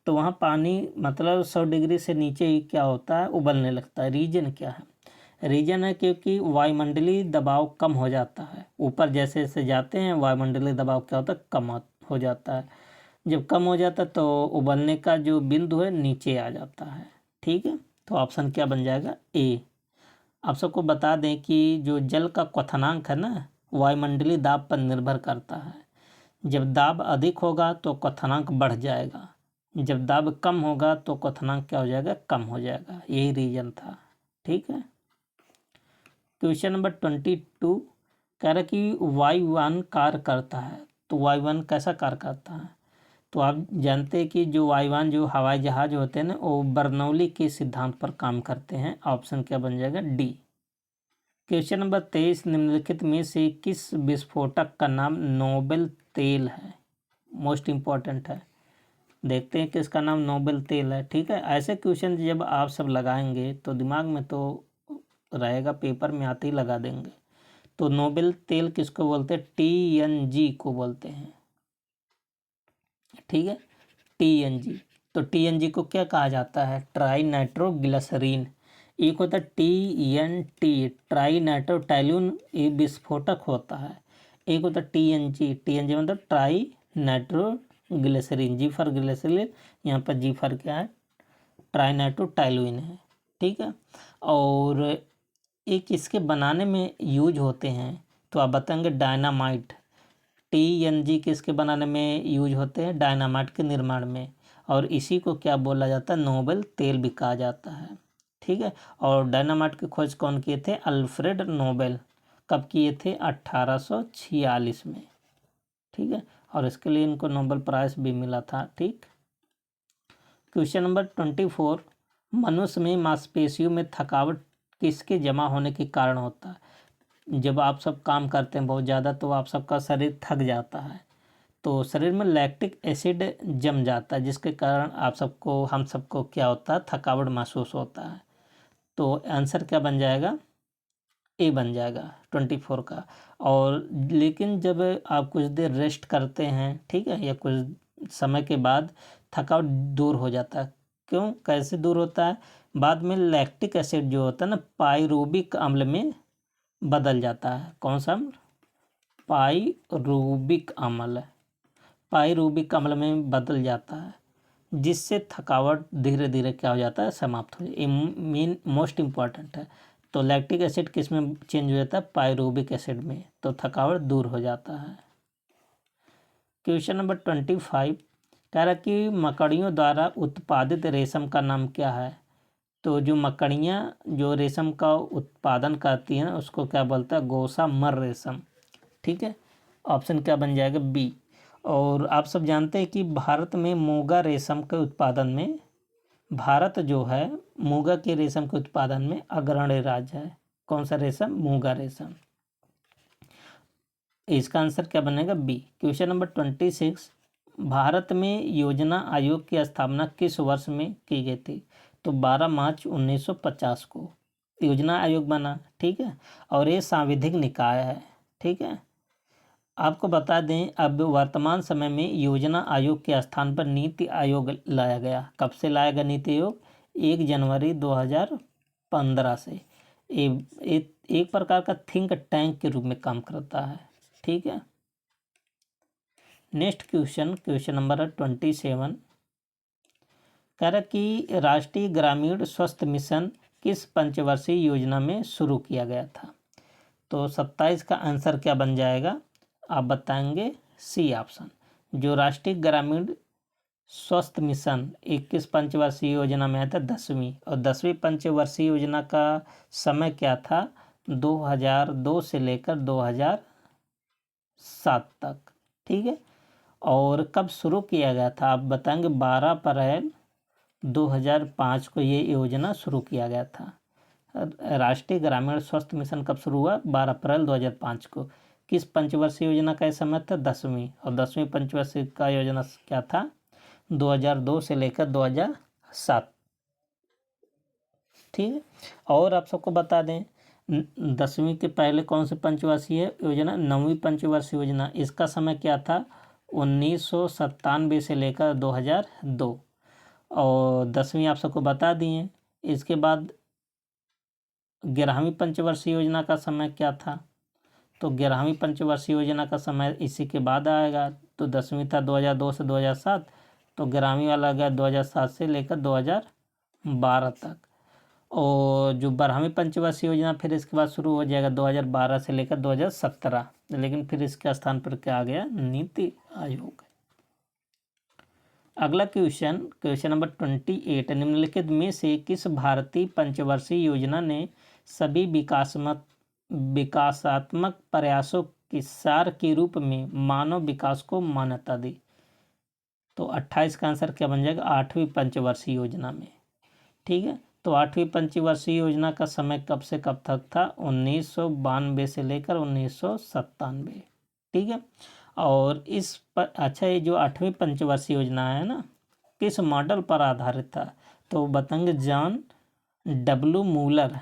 तो वहाँ पानी मतलब 100 डिग्री से नीचे ही क्या होता है, उबलने लगता है। रीजन क्या है, रीजन है क्योंकि वायुमंडलीय दबाव कम हो जाता है। ऊपर जैसे जैसे जाते हैं वायुमंडलीय दबाव क्या होता है, कम हो जाता है। जब कम हो जाता है तो उबलने का जो बिंदु है नीचे आ जाता है, ठीक है। तो ऑप्शन क्या बन जाएगा, ए। आप सबको बता दें कि जो जल का क्वथनांक है ना, वायुमंडलीय दाब पर निर्भर करता है। जब दाब अधिक होगा तो क्वथनांक बढ़ जाएगा, जब दाब कम होगा तो क्वथनांक क्या हो जाएगा, कम हो जाएगा। यही रीजन था, ठीक है। क्वेश्चन नंबर 22 कह रहा कि वायुयान कार्य करता है। तो वायुयान कैसा कार्य करता है? तो आप जानते हैं कि जो वायुयान जो हवाई जहाज होते हैं ना, वो बर्नौली के सिद्धांत पर काम करते हैं। ऑप्शन क्या बन जाएगा? डी। क्वेश्चन नंबर 23, निम्नलिखित में से किस विस्फोटक का नाम नोबेल तेल है? मोस्ट इम्पॉर्टेंट है, देखते हैं किसका नाम नोबेल तेल है। ठीक है, ऐसे क्वेश्चन जब आप सब लगाएंगे तो दिमाग में तो रहेगा, पेपर में आते ही लगा देंगे। तो नोबेल तेल किसको बोलते हैं? TNG को बोलते हैं। ठीक है, TNG। तो TNG को क्या कहा जाता है? Tri nitroglycerin. एक होता है TNT, ट्राई नाइट्रोटैल्यून, ये विस्फोटक होता है। एक होता है TNG मतलब tri nitroglycerin, G for glycerin, यहाँ पर जी फॉर क्या है? ट्राई नाइट्रोटैल्यूइन है। ठीक है, और एक इसके बनाने में यूज होते हैं, तो आप बताएंगे डायनामाइट। TNG किसके बनाने में यूज होते हैं? डायनामाइट के निर्माण में। और इसी को क्या बोला जाता है? नोबेल तेल भी कहा जाता है। ठीक है, और डायनामाइट की खोज कौन किए थे? Alfred Nobel. कब किए थे? 1846 में। ठीक है, और इसके लिए इनको नोबेल प्राइज भी मिला था। ठीक, क्वेश्चन नंबर 24, मनुष्य में मांसपेशियों में थकावट किसके जमा होने के कारण होता है? जब आप सब काम करते हैं बहुत ज़्यादा तो आप सबका शरीर थक जाता है, तो शरीर में लैक्टिक एसिड जम जाता है, जिसके कारण आप सबको, हम सबको क्या होता है? थकावट महसूस होता है। तो आंसर क्या बन जाएगा? ए बन जाएगा 24 का। और लेकिन जब आप कुछ देर रेस्ट करते हैं, ठीक है, या कुछ समय के बाद थकावट दूर हो जाता है। क्यों, कैसे दूर होता है? बाद में लैक्टिक एसिड जो होता है ना, पाइरूबिक अम्ल में बदल जाता है। कौन सा अम्ल? पाइरूबिक अम्ल। पाइरूबिक अम्ल में बदल जाता है, जिससे थकावट धीरे धीरे क्या हो जाता है? समाप्त हो जाए। ये मेन मोस्ट इम्पॉर्टेंट है। तो लैक्टिक एसिड किस में चेंज हो जाता है? पाइरूबिक एसिड में, तो थकावट दूर हो जाता है। क्वेश्चन नंबर 25 कह रहा कि मकड़ियों द्वारा उत्पादित रेशम का नाम क्या है? तो जो मकड़ियाँ जो रेशम का उत्पादन करती हैं उसको क्या बोलता है? गोसामर रेशम। ठीक है, ऑप्शन क्या बन जाएगा? बी। और आप सब जानते हैं कि भारत में मूंगा रेशम के उत्पादन में, भारत जो है मूंगा के रेशम के उत्पादन में अग्रणी राज्य है। कौन सा रेशम? मूंगा रेशम। इसका आंसर क्या बनेगा? बी। क्वेश्चन नंबर 26, भारत में योजना आयोग की स्थापना किस वर्ष में की गई थी? तो 12 मार्च 1950 को योजना आयोग बना। ठीक है, और ये सांविधिक निकाय है। ठीक है, आपको बता दें अब वर्तमान समय में योजना आयोग के स्थान पर नीति आयोग लाया गया। कब से लाया गया नीति आयोग? 1 जनवरी 2015 से। एक प्रकार का थिंक टैंक के रूप में काम करता है। ठीक है, नेक्स्ट क्वेश्चन नंबर है 27, कह रहा कि राष्ट्रीय ग्रामीण स्वास्थ्य मिशन किस पंचवर्षीय योजना में शुरू किया गया था? तो 27 का आंसर क्या बन जाएगा? आप बताएंगे सी ऑप्शन। जो राष्ट्रीय ग्रामीण स्वास्थ्य मिशन 21 पंचवर्षीय योजना में आया था 10वीं, और 10वीं पंचवर्षीय योजना का समय क्या था? 2002 से लेकर 2007 तक। ठीक है, और कब शुरू किया गया था? आप बताएंगे 12 अप्रैल 2005 को ये योजना शुरू किया गया था। राष्ट्रीय ग्रामीण स्वास्थ्य मिशन कब शुरू हुआ? 12 अप्रैल 2005 को। किस पंचवर्षीय योजना का समय था? 10वीं, और 10वीं पंचवर्षीय का योजना क्या था? 2002 से लेकर 2007। ठीक है, और आप सबको बता दें 10वीं के पहले कौन सी पंचवर्षीय योजना? 9वीं पंचवर्षीय योजना। इसका समय क्या था? 1997 से लेकर 2002। और 10वीं आप सबको बता दिए। इसके बाद 11वीं पंचवर्षीय योजना का समय क्या था? तो 11वीं पंचवर्षीय योजना का समय इसी के बाद आएगा। तो 10वीं था 2002 से 2007, तो 11वीं वाला गया 2007 से लेकर 2012 तक। और जो 12वीं पंचवर्षीय योजना फिर इसके बाद शुरू हो जाएगा 2012 से लेकर 2017, लेकिन फिर इसके स्थान पर क्या आ गया? नीति आयोग। अगला क्वेश्चन नंबर 28, निम्नलिखित में से किस भारतीय पंचवर्षीय योजना ने सभी विकासात्मक विकासात्मक प्रयासों की सार के रूप में मानव विकास को मान्यता दी। तो 28 का आंसर क्या बन जाएगा, 8वीं पंचवर्षीय योजना में। ठीक है, तो 8वीं पंचवर्षीय योजना का समय कब से कब तक था, 1992 से लेकर 1997। ठीक है, और इस पर अच्छा, ये जो 8वीं पंचवर्षीय योजना है ना, किस मॉडल पर आधारित था, तो बताएंगे जॉन डब्ल्यू मूलर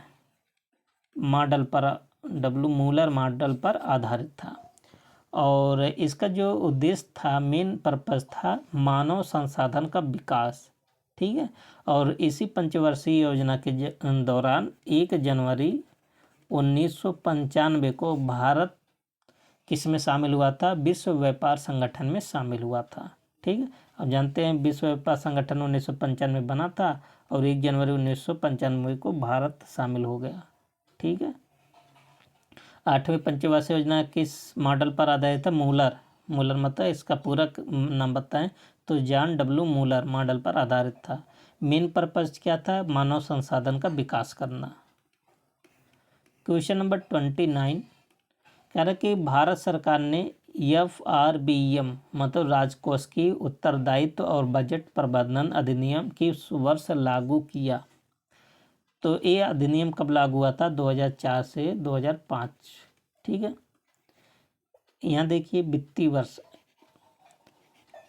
मॉडल पर आधारित था। और इसका जो उद्देश्य था, मेन पर्पस था मानव संसाधन का विकास। ठीक है, और इसी पंचवर्षीय योजना के दौरान 1 जनवरी 1995 को भारत किस में शामिल हुआ था, विश्व व्यापार संगठन में शामिल हुआ था। ठीक है, अब जानते हैं विश्व व्यापार संगठन 1995 में बना था और 1 जनवरी 1995 को भारत शामिल हो गया। ठीक है, 8वीं पंचवर्षीय योजना किस मॉडल पर आधारित है, मूलर मतलब इसका पूरा नाम बताएं, तो जॉन डब्ल्यू मूलर मॉडल पर आधारित था। मेन पर्पस क्या था, मानव संसाधन का विकास करना। क्वेश्चन नंबर 29 कह रहा कि भारत सरकार ने FRBM मतलब राजकोष की उत्तरदायित्व और बजट प्रबंधन अधिनियम किस वर्ष लागू किया। तो ये अधिनियम कब लागू हुआ था, 2004 से 2005। ठीक है, यहाँ देखिए वित्तीय वर्ष।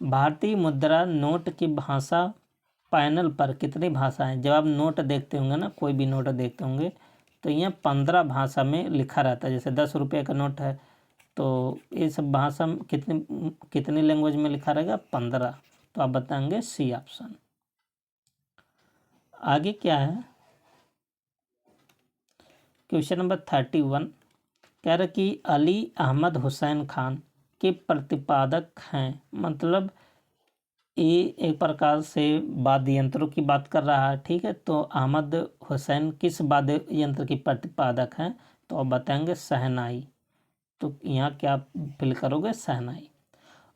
भारतीय मुद्रा नोट की भाषा पैनल पर कितनी भाषाएं, जब आप नोट देखते होंगे ना, कोई भी नोट देखते होंगे तो यहाँ 15 भाषा में लिखा रहता है। जैसे 10 रुपये का नोट है तो इस भाषा में कितनी लैंग्वेज में लिखा रहेगा, 15। तो आप बताएंगे सी ऑप्शन। आगे क्या है, क्वेश्चन नंबर 31 कह रहा कि अली अहमद हुसैन खान के प्रतिपादक हैं, मतलब ये एक प्रकार से वाद्य यंत्रों की बात कर रहा है। ठीक है, तो अहमद हुसैन किस वाद्य यंत्र की प्रतिपादक हैं, तो आप बताएंगे शहनाई। तो यहाँ क्या फिल करोगे, शहनाई।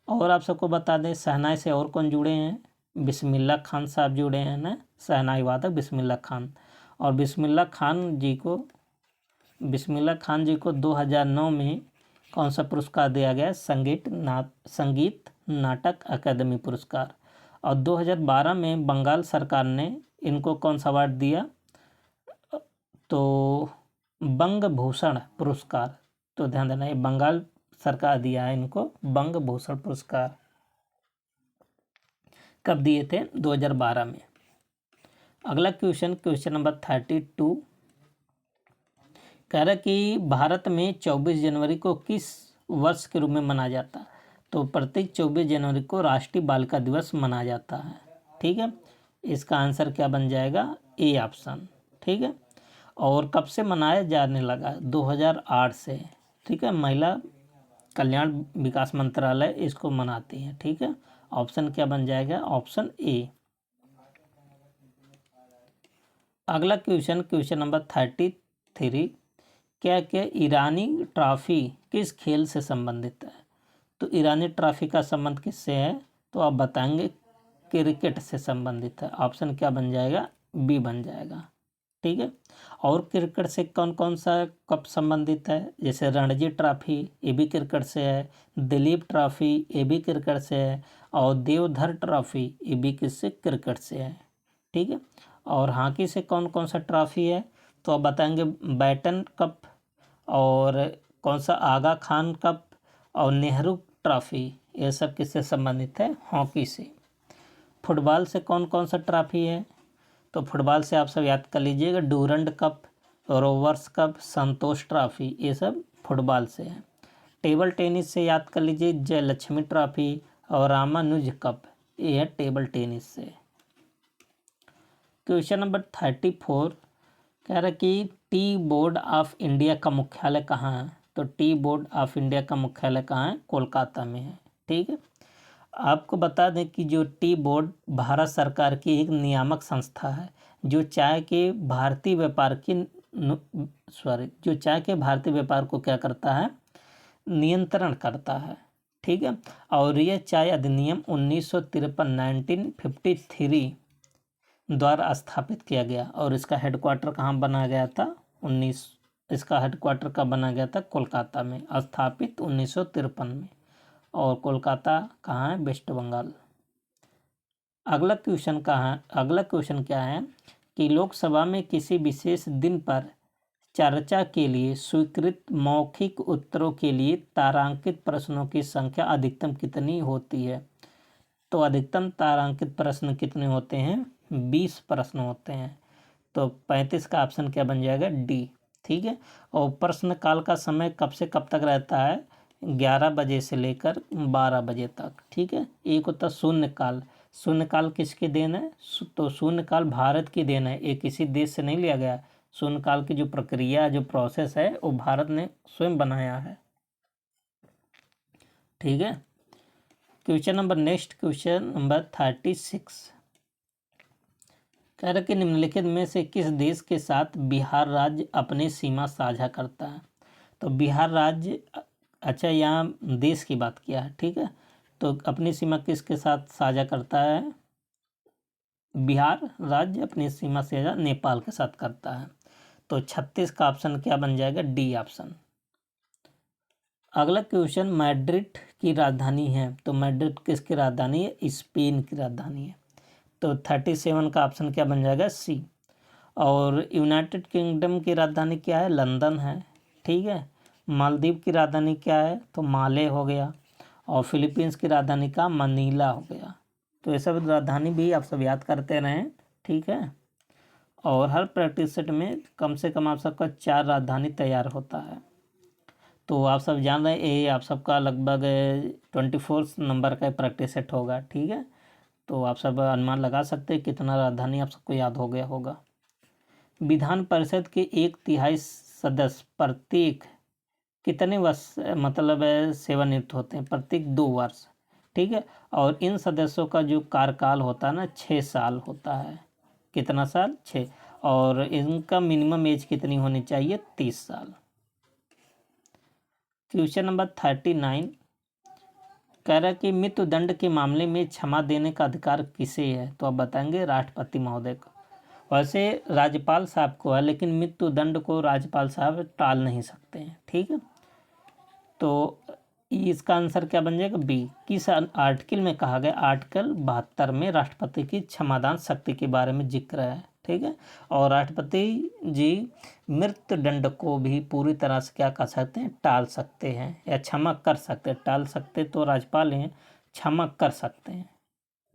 और आप सबको बता दें शहनाई से और कौन जुड़े हैं, बिस्मिल्लाह खान साहब जुड़े हैं ना, शहनाई वादक बिस्मिल्लाह खान। और बिस्मिल्लाह खान जी को 2009 में कौन सा पुरस्कार दिया गया, संगीत नाटक अकादमी पुरस्कार। और 2012 में बंगाल सरकार ने इनको कौन सा अवार्ड दिया, तो बंग भूषण पुरस्कार। तो ध्यान देना, ये बंगाल सरकार दिया है इनको बंग भूषण पुरस्कार। कब दिए थे, 2012 में। अगला क्वेश्चन नंबर 32 कह रहा कि भारत में 24 जनवरी को किस वर्ष के रूप में मनाया जाता है, तो प्रत्येक 24 जनवरी को राष्ट्रीय बालिका दिवस मनाया जाता है। ठीक है, इसका आंसर क्या बन जाएगा, ए ऑप्शन। ठीक है, और कब से मनाया जाने लगा, 2008 से। ठीक है, महिला कल्याण विकास मंत्रालय इसको मनाती है। ठीक है, ऑप्शन क्या बन जाएगा, ऑप्शन ए। अगला क्वेश्चन नंबर 33 क्या ईरानी ट्रॉफी किस खेल से संबंधित है, तो ईरानी ट्रॉफी का संबंध किससे है, तो आप बताएंगे क्रिकेट से संबंधित है। ऑप्शन क्या बन जाएगा, बी बन जाएगा। ठीक है, और क्रिकेट से कौन कौन सा कप संबंधित है, जैसे रणजी ट्रॉफी ये भी क्रिकेट से है, दिलीप ट्रॉफी ये भी क्रिकेट से है, और देवधर ट्रॉफी ये भी किससे, क्रिकेट से है। ठीक है, और हॉकी से कौन कौन सा ट्रॉफी है, तो आप बताएंगे बैटन कप, और कौन सा आगा खान कप, और नेहरू ट्रॉफी, ये सब किससे संबंधित है, हॉकी से। फुटबॉल से कौन कौन सा ट्रॉफी है, तो फुटबॉल से आप सब याद कर लीजिएगा डूरंड कप, रोवर्स कप, संतोष ट्रॉफी, ये सब फुटबॉल से है। टेबल टेनिस से याद कर लीजिए जयलक्ष्मी ट्रॉफी और रामानुज कप, ये है टेबल टेनिस से। क्वेश्चन नंबर 34 कह रहा कि टी बोर्ड ऑफ इंडिया का मुख्यालय कहाँ है, तो टी बोर्ड ऑफ इंडिया का मुख्यालय कहाँ है, कोलकाता में है। ठीक है, आपको बता दें कि जो टी बोर्ड भारत सरकार की एक नियामक संस्था है जो चाय के भारतीय व्यापार को क्या करता है, नियंत्रण करता है। ठीक है, और यह चाय अधिनियम 1953 द्वारा स्थापित किया गया, और इसका हेडक्वार्टर कहाँ बनाया गया था, इसका हेडक्वार्टर कब बना गया था? कोलकाता में, स्थापित 1953 में। और कोलकाता कहाँ है? वेस्ट बंगाल। अगला क्वेश्चन क्या है कि लोकसभा में किसी विशेष दिन पर चर्चा के लिए स्वीकृत मौखिक उत्तरों के लिए तारांकित प्रश्नों की संख्या अधिकतम कितनी होती है? तो अधिकतम तारांकित प्रश्न कितने होते हैं? 20 प्रश्न होते हैं। तो 35 का ऑप्शन क्या बन जाएगा? डी। ठीक है। और प्रश्न काल का समय कब से कब तक रहता है? 11 बजे से लेकर 12 बजे तक। ठीक है। एक होता शून्यकाल। शून्यकाल किसकी देन है? तो शून्यकाल भारत की देन है, ये किसी देश से नहीं लिया गया। शून्यकाल की जो प्रक्रिया, जो प्रोसेस है, वो भारत ने स्वयं बनाया है। ठीक है। नेक्स्ट क्वेश्चन नंबर 36 कह रहा कि निम्नलिखित में से किस देश के साथ बिहार राज्य अपनी सीमा साझा करता है? तो बिहार राज्य, अच्छा यहाँ देश की बात किया है। ठीक है। तो अपनी सीमा किसके साथ साझा करता है? बिहार राज्य अपनी सीमा साझा नेपाल के साथ करता है। तो 36 का ऑप्शन क्या बन जाएगा? D option. अगला क्वेश्चन, मैड्रिड की राजधानी है। तो मैड्रिड किसकी राजधानी है? स्पेन की राजधानी है। तो 37 का ऑप्शन क्या बन जाएगा? सी। और यूनाइटेड किंगडम की राजधानी क्या है? लंदन है। ठीक है। मालदीव की राजधानी क्या है? तो माले हो गया। और फिलीपींस की राजधानी का मनीला हो गया। तो ये सब राजधानी भी आप सब याद करते रहें। ठीक है। और हर प्रैक्टिस सेट में कम से कम आप सबका 4 राजधानी तैयार होता है। तो आप सब जान रहे हैं ये आप सबका लगभग 24 नंबर का प्रैक्टिस सेट होगा। ठीक है। तो आप सब अनुमान लगा सकते हैं कितना राजधानी आप सबको याद हो गया होगा। विधान परिषद के 1/3 सदस्य प्रत्येक कितने वर्ष मतलब सेवानिवृत्त होते हैं? प्रत्येक 2 वर्ष। ठीक है। और इन सदस्यों का जो कार्यकाल होता है ना, 6 साल होता है। कितना साल? 6। और इनका मिनिमम एज कितनी होनी चाहिए? 30 साल। क्वेश्चन नंबर 39 कह रहा है कि मृत्युदंड के मामले में क्षमा देने का अधिकार किसे है? तो आप बताएंगे राष्ट्रपति महोदय को। वैसे राज्यपाल साहब को है, लेकिन मृत्युदंड को राज्यपाल साहब टाल नहीं सकते हैं। ठीक है। तो इसका आंसर क्या बन जाएगा? बी। किस आर्टिकल में कहा गया? आर्टिकल 72 में राष्ट्रपति की क्षमादान शक्ति के बारे में जिक्र है। ठीक है। और राष्ट्रपति जी मृत्युदंड को भी पूरी तरह से क्या कर सकते हैं? टाल सकते हैं या क्षमा कर सकते हैं। टाल सकते तो राज्यपाल हैं, क्षमा कर सकते हैं।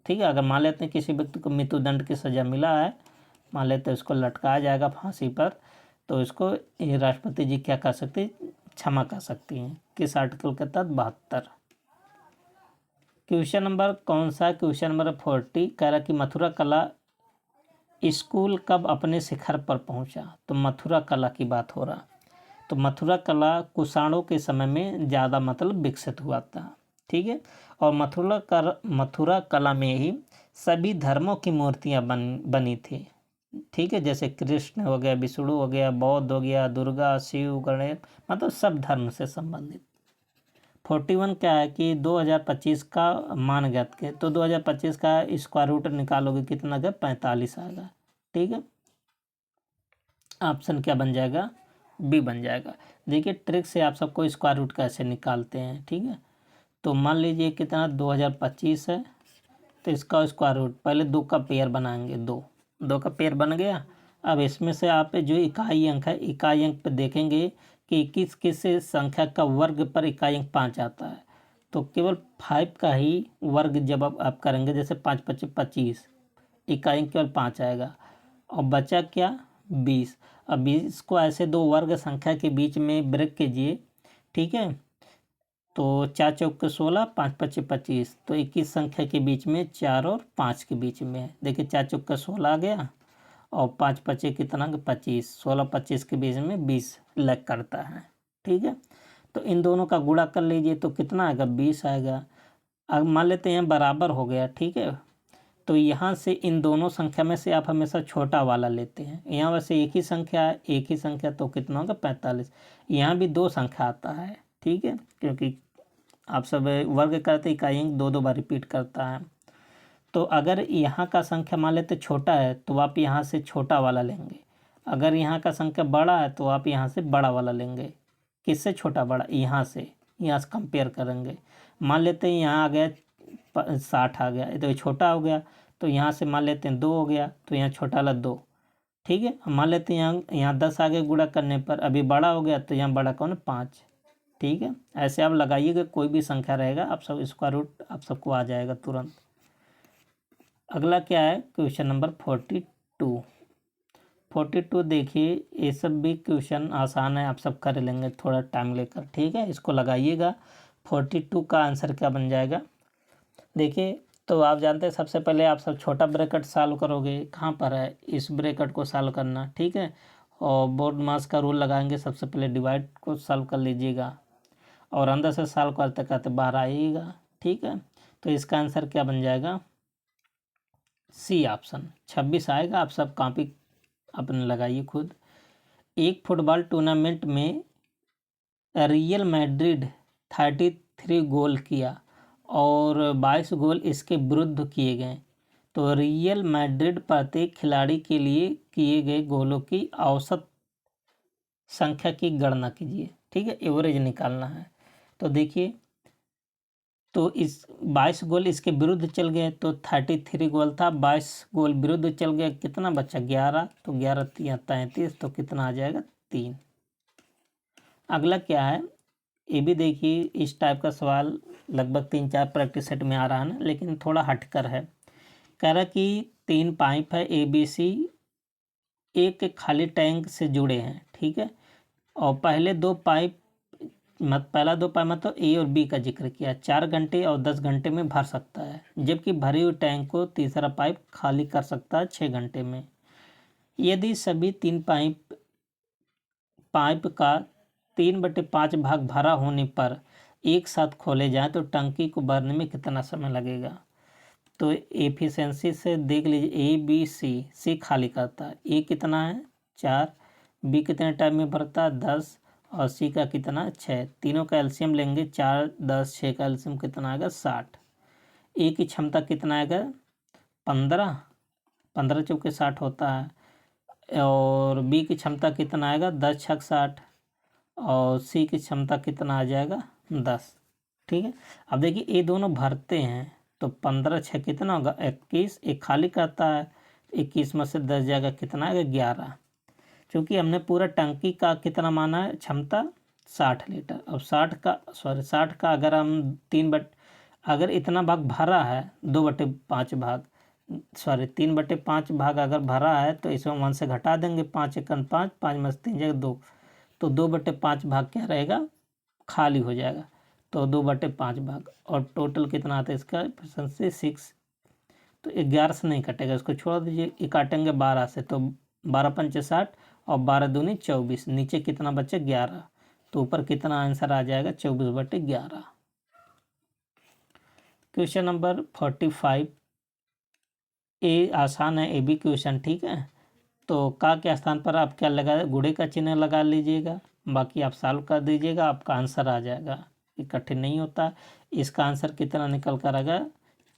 ठीक है। अगर मान लेते हैं किसी व्यक्ति को मृत्युदंड की सज़ा मिला है, मान लेते हैं उसको लटकाया जाएगा फांसी पर, तो इसको राष्ट्रपति जी क्या कर सकते हैं? क्षमा कर सकती हैं। किस आर्टिकल के तहत? 72। क्वेश्चन नंबर कौन सा? क्वेश्चन नंबर 40 कह रहा कि मथुरा कला स्कूल कब अपने शिखर पर पहुंचा? तो मथुरा कला की बात हो रहा। तो मथुरा कला कुषाणों के समय में ज़्यादा मतलब विकसित हुआ था। ठीक है। और मथुरा कला में ही सभी धर्मों की मूर्तियाँ बनी थी। ठीक है। जैसे कृष्ण हो गया, विष्णु हो गया, बौद्ध हो गया, दुर्गा, शिव, गणेश, मतलब सब धर्म से संबंधित। 41 क्या है कि 2025 का मान ज्ञात के, तो 2025 का स्क्वायर रूट निकालोगे कितना आएगा? 45 आएगा। ठीक है। ऑप्शन क्या बन जाएगा? बी बन जाएगा। देखिए ट्रिक से आप सबको स्क्वायर रूट कैसे निकालते हैं। ठीक है। तो मान लीजिए कितना 2025 है, तो इसका स्क्वायर रूट पहले 2 का पेयर बनाएंगे। 2 का पेयर बन गया। अब इसमें से आप जो इकाई अंक है, इकाई अंक पे देखेंगे कि किस संख्या का वर्ग पर इकाई अंक 5 आता है। तो केवल 5 का ही वर्ग जब आप करेंगे, जैसे 5 × 5 = 25, इकाई अंक केवल 5 आएगा। और बचा क्या? 20। अब 20 को ऐसे 2 वर्ग संख्या के बीच में ब्रेक कीजिए। ठीक है। तो 4 × 4 = 16, 5 × 5 = 25। तो 21 संख्या के बीच में 4 और 5 के बीच में है। देखिए 4 × 4 = 16 आ गया, और 5 × 5 = कितना? 25। 16 25 के बीच में 20 लग करता है। ठीक है। तो इन दोनों का गुणा कर लीजिए तो कितना आएगा? 20 आएगा। अब मान लेते हैं बराबर हो गया। ठीक है। तो यहाँ से इन दोनों संख्या में से आप हमेशा छोटा वाला लेते हैं। यहाँ वैसे एक ही संख्या है, एक ही संख्या, तो कितना होगा? 45। यहाँ भी 2 संख्या आता है। ठीक है। क्योंकि आप सब वर्ग करते इकाई अंक 2 बार रिपीट करता है। तो अगर यहाँ का संख्या मान लेते छोटा है, तो आप यहाँ से छोटा वाला लेंगे। अगर यहाँ का संख्या बड़ा है तो आप यहाँ से बड़ा वाला लेंगे। किससे छोटा? बड़ा। यहाँ से कंपेयर करेंगे। मान लेते हैं यहाँ आ गया 60 आ गया, तो ये छोटा हो गया, तो यहाँ से मान लेते हैं 2 हो गया, तो यहाँ छोटा वाला 2। ठीक है, मान लेते हैं यहाँ 10 आ गया गुणा करने पर, अभी बड़ा हो गया, तो यहाँ बड़ा कौन है? 5। ठीक है, ऐसे आप लगाइएगा, कोई भी संख्या रहेगा आप सब स्क्वायर रूट आप सबको आ जाएगा तुरंत। अगला क्या है? क्वेश्चन नंबर 42 देखिए, ये सब भी क्वेश्चन आसान है, आप सब कर लेंगे थोड़ा टाइम लेकर। ठीक है, इसको लगाइएगा। 42 का आंसर क्या बन जाएगा? देखिए, तो आप जानते हैं सबसे पहले आप सब छोटा ब्रैकेट सॉल्व करोगे। कहाँ पर है? इस ब्रैकेट को सॉल्व करना। ठीक है, और बोर्ड मास का रूल लगाएंगे। सबसे पहले डिवाइड को सॉल्व कर लीजिएगा और अंदर से सॉल्व करते करते बाहर आइएगा। ठीक है, तो इसका आंसर क्या बन जाएगा? सी ऑप्शन 26 आएगा। आप सब कॉपी अपने लगाइए खुद। एक फुटबॉल टूर्नामेंट में रियल मैड्रिड 33 गोल किया और 22 गोल इसके विरुद्ध किए गए, तो रियल मैड्रिड प्रत्येक खिलाड़ी के लिए किए गए गोलों की औसत संख्या की गणना कीजिए। ठीक है, एवरेज निकालना है। तो देखिए, तो इस 22 गोल इसके विरुद्ध चल गए, तो 33 गोल था, 22 गोल विरुद्ध चल गया, कितना बचा? 11। तो 11 या 33, तो कितना आ जाएगा? 3। अगला क्या है? ये भी देखिए, इस टाइप का सवाल लगभग 3-4 प्रैक्टिस सेट में आ रहा है ना, लेकिन थोड़ा हटकर है। कह रहा कि 3 पाइप है ABC, एक खाली टैंक से जुड़े हैं। ठीक है, और पहला 2 पाइप मतलब A और B का जिक्र किया, 4 घंटे और 10 घंटे में भर सकता है, जबकि भरी हुई टैंक को तीसरा पाइप खाली कर सकता है 6 घंटे में। यदि सभी 3 पाइप का 3/5 भाग भरा होने पर एक साथ खोले जाएं तो टंकी को भरने में कितना समय लगेगा? तो एफिशिएंसी से देख लीजिए, सी खाली करता है। ए कितना है? 4। बी कितने टाइम में भरता है? 10। और सी का कितना? 6। तीनों का एलसीएम लेंगे, 4, 10, 6 का एलसीएम कितना आएगा? 60। ए की क्षमता कितना आएगा? 15। 15 चौके 60 होता है। और बी की क्षमता कितना आएगा? 10 छक 60। और सी की क्षमता कितना आ जाएगा? 10। ठीक है, अब देखिए ये दोनों भरते हैं, तो 15 6 कितना होगा? 21। एक खाली करता है, 21 में से 10 जाएगा, कितना आएगा? 11। क्योंकि हमने पूरा टंकी का कितना माना है क्षमता? 60 लीटर। अब 60 का अगर हम अगर इतना भाग भरा है, 2/5 भाग 3/5 भाग अगर भरा है, तो इसमें 1 से घटा देंगे, 5 एकन 5, 5 में से 3 जाएगा 2, तो 2/5 भाग क्या रहेगा? खाली हो जाएगा। तो 2/5 भाग, और टोटल कितना आता है इसका? परसेंटेज 6। तो 11 से नहीं कटेगा, इसको छोड़ दीजिए। ये काटेंगे 12 से, तो 12 पंचे 60 और 12 दूनी 24, नीचे कितना बचे? 11। तो ऊपर कितना आंसर आ जाएगा? 24/11। क्वेश्चन नंबर 45, ये आसान है, ये भी क्वेश्चन। ठीक है, तो का के स्थान पर आप क्या लगा? गुणे का चिन्ह लगा लीजिएगा, बाकी आप सॉल्व कर दीजिएगा, आपका आंसर आ जाएगा। ये कठिन नहीं होता। इसका आंसर कितना निकल कर आएगा?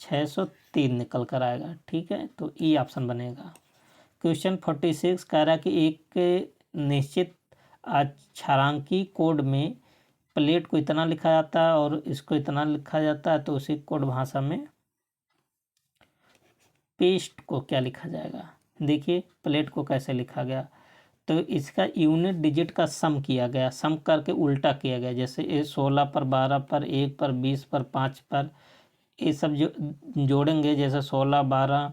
603 निकल कर आएगा। ठीक है, तो ई ऑप्शन बनेगा। क्वेश्चन 46 कह रहा है कि एक निश्चित अक्षरांकी कोड में प्लेट को इतना लिखा जाता है और इसको इतना लिखा जाता है, तो उसी कोड भाषा में पेस्ट को क्या लिखा जाएगा? देखिए, प्लेट को कैसे लिखा गया, तो इसका यूनिट डिजिट का सम किया गया, सम करके उल्टा किया गया। जैसे ये 16 पर, 12 पर, 1 पर, 20 पर, 5 पर, ये सब जो जोड़ेंगे, जैसे 16, 12,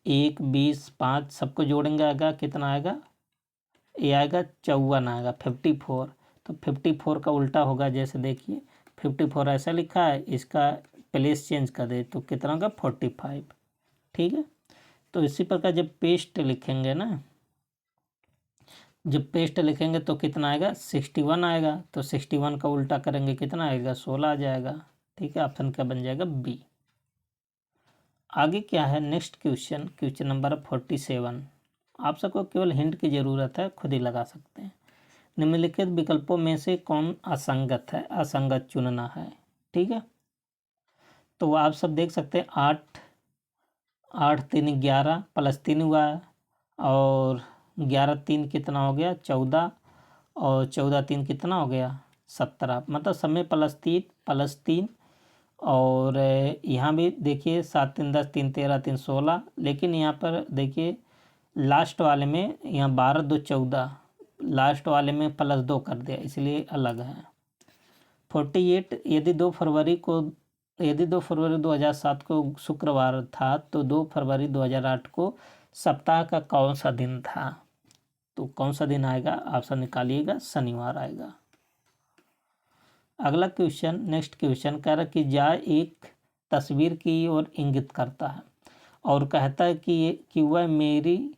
1, 20, 5 सबको जोड़ेंगे, आएगा कितना आएगा? ये आएगा 54 आएगा, 54। तो 54 का उल्टा होगा, जैसे देखिए 54 ऐसा लिखा है, इसका प्लेस चेंज कर दे तो कितना होगा? 45। ठीक है, तो इसी प्रकार जब पेस्ट लिखेंगे ना, जब पेस्ट लिखेंगे तो कितना आएगा? 61 आएगा। तो 61 का उल्टा करेंगे, कितना आएगा? 16 आ जाएगा। ठीक है, ऑप्शन क्या बन जाएगा? बी। आगे क्या है? Next question, question number 47। आप सबको केवल हिंट की ज़रूरत है, खुद ही लगा सकते हैं। निम्नलिखित विकल्पों में से कौन असंगत है? असंगत चुनना है। ठीक है, तो आप सब देख सकते हैं 8 3 11 +3 हुआ, और 11 3 कितना हो गया 14, और 14 3 कितना हो गया 17, मतलब सब में +3 और यहाँ भी देखिए 7 3 10 3 13 3 16, लेकिन यहाँ पर देखिए लास्ट वाले में यहाँ 12 2 14, लास्ट वाले में +2 कर दिया इसलिए अलग है। 48 यदि 2 फरवरी 2007 को शुक्रवार था तो 2 फरवरी 2008 को सप्ताह का कौन सा दिन था? तो कौन सा दिन आएगा? ऑप्शन निकालिएगा, शनिवार आएगा। अगला क्वेश्चन, नेक्स्ट क्वेश्चन कह रहा कि जा एक तस्वीर की ओर इंगित करता है और कहता है कि वह मेरी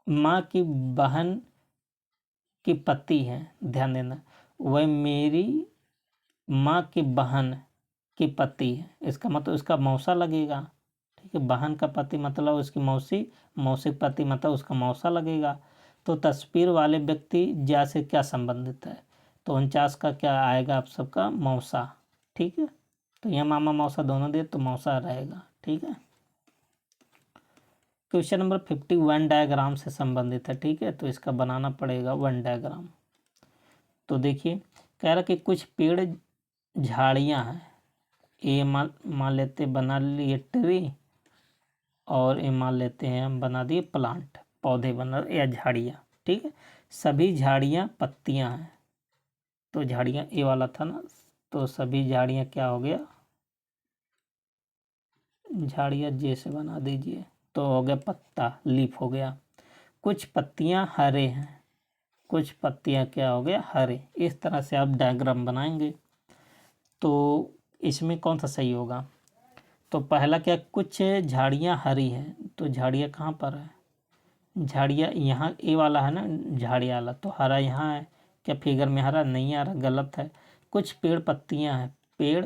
माँ की बहन की पति है। ध्यान देना, वह मेरी माँ की बहन की पति है, इसका मतलब उसका मौसा लगेगा। ठीक है, बहन का पति मतलब उसकी मौसी, मौसी पति मतलब उसका मौसा लगेगा। तो तस्वीर वाले व्यक्ति जा से क्या संबंधित है? तो 49 का क्या आएगा आप सबका? मौसा। ठीक है, तो यहाँ मामा मौसा दोनों दे तो मौसा रहेगा। ठीक है, क्वेश्चन नंबर 51 डायग्राम से संबंधित है। ठीक है, तो इसका बनाना पड़ेगा वन डायग्राम। तो देखिए कह रहा कि कुछ पेड़ झाड़ियाँ हैं, ये मान लेते बना लिए ट्री, और ये मान लेते हैं हम बना दिए प्लांट, पौधे बना या झाड़ियाँ। ठीक है, सभी झाड़ियाँ पत्तियाँ हैं, तो झाड़ियाँ ये वाला था ना, तो सभी झाड़ियाँ क्या हो गया? झाड़ियाँ जैसे बना दीजिए तो हो गया पत्ता, लीफ हो गया। कुछ पत्तियाँ हरे हैं, कुछ पत्तियाँ क्या हो गया? हरे। इस तरह से आप डायग्राम बनाएंगे तो इसमें कौन सा सही होगा? तो पहला क्या, कुछ झाड़ियाँ हरी हैं, तो झाड़ियाँ कहाँ पर है? झाड़ियाँ यहाँ ए वाला है ना, झाड़ियाँ वाला, तो हरा यहाँ है। क्या फिगर में हरा नहीं आ रहा? गलत है। कुछ पेड़ पत्तियाँ हैं, पेड़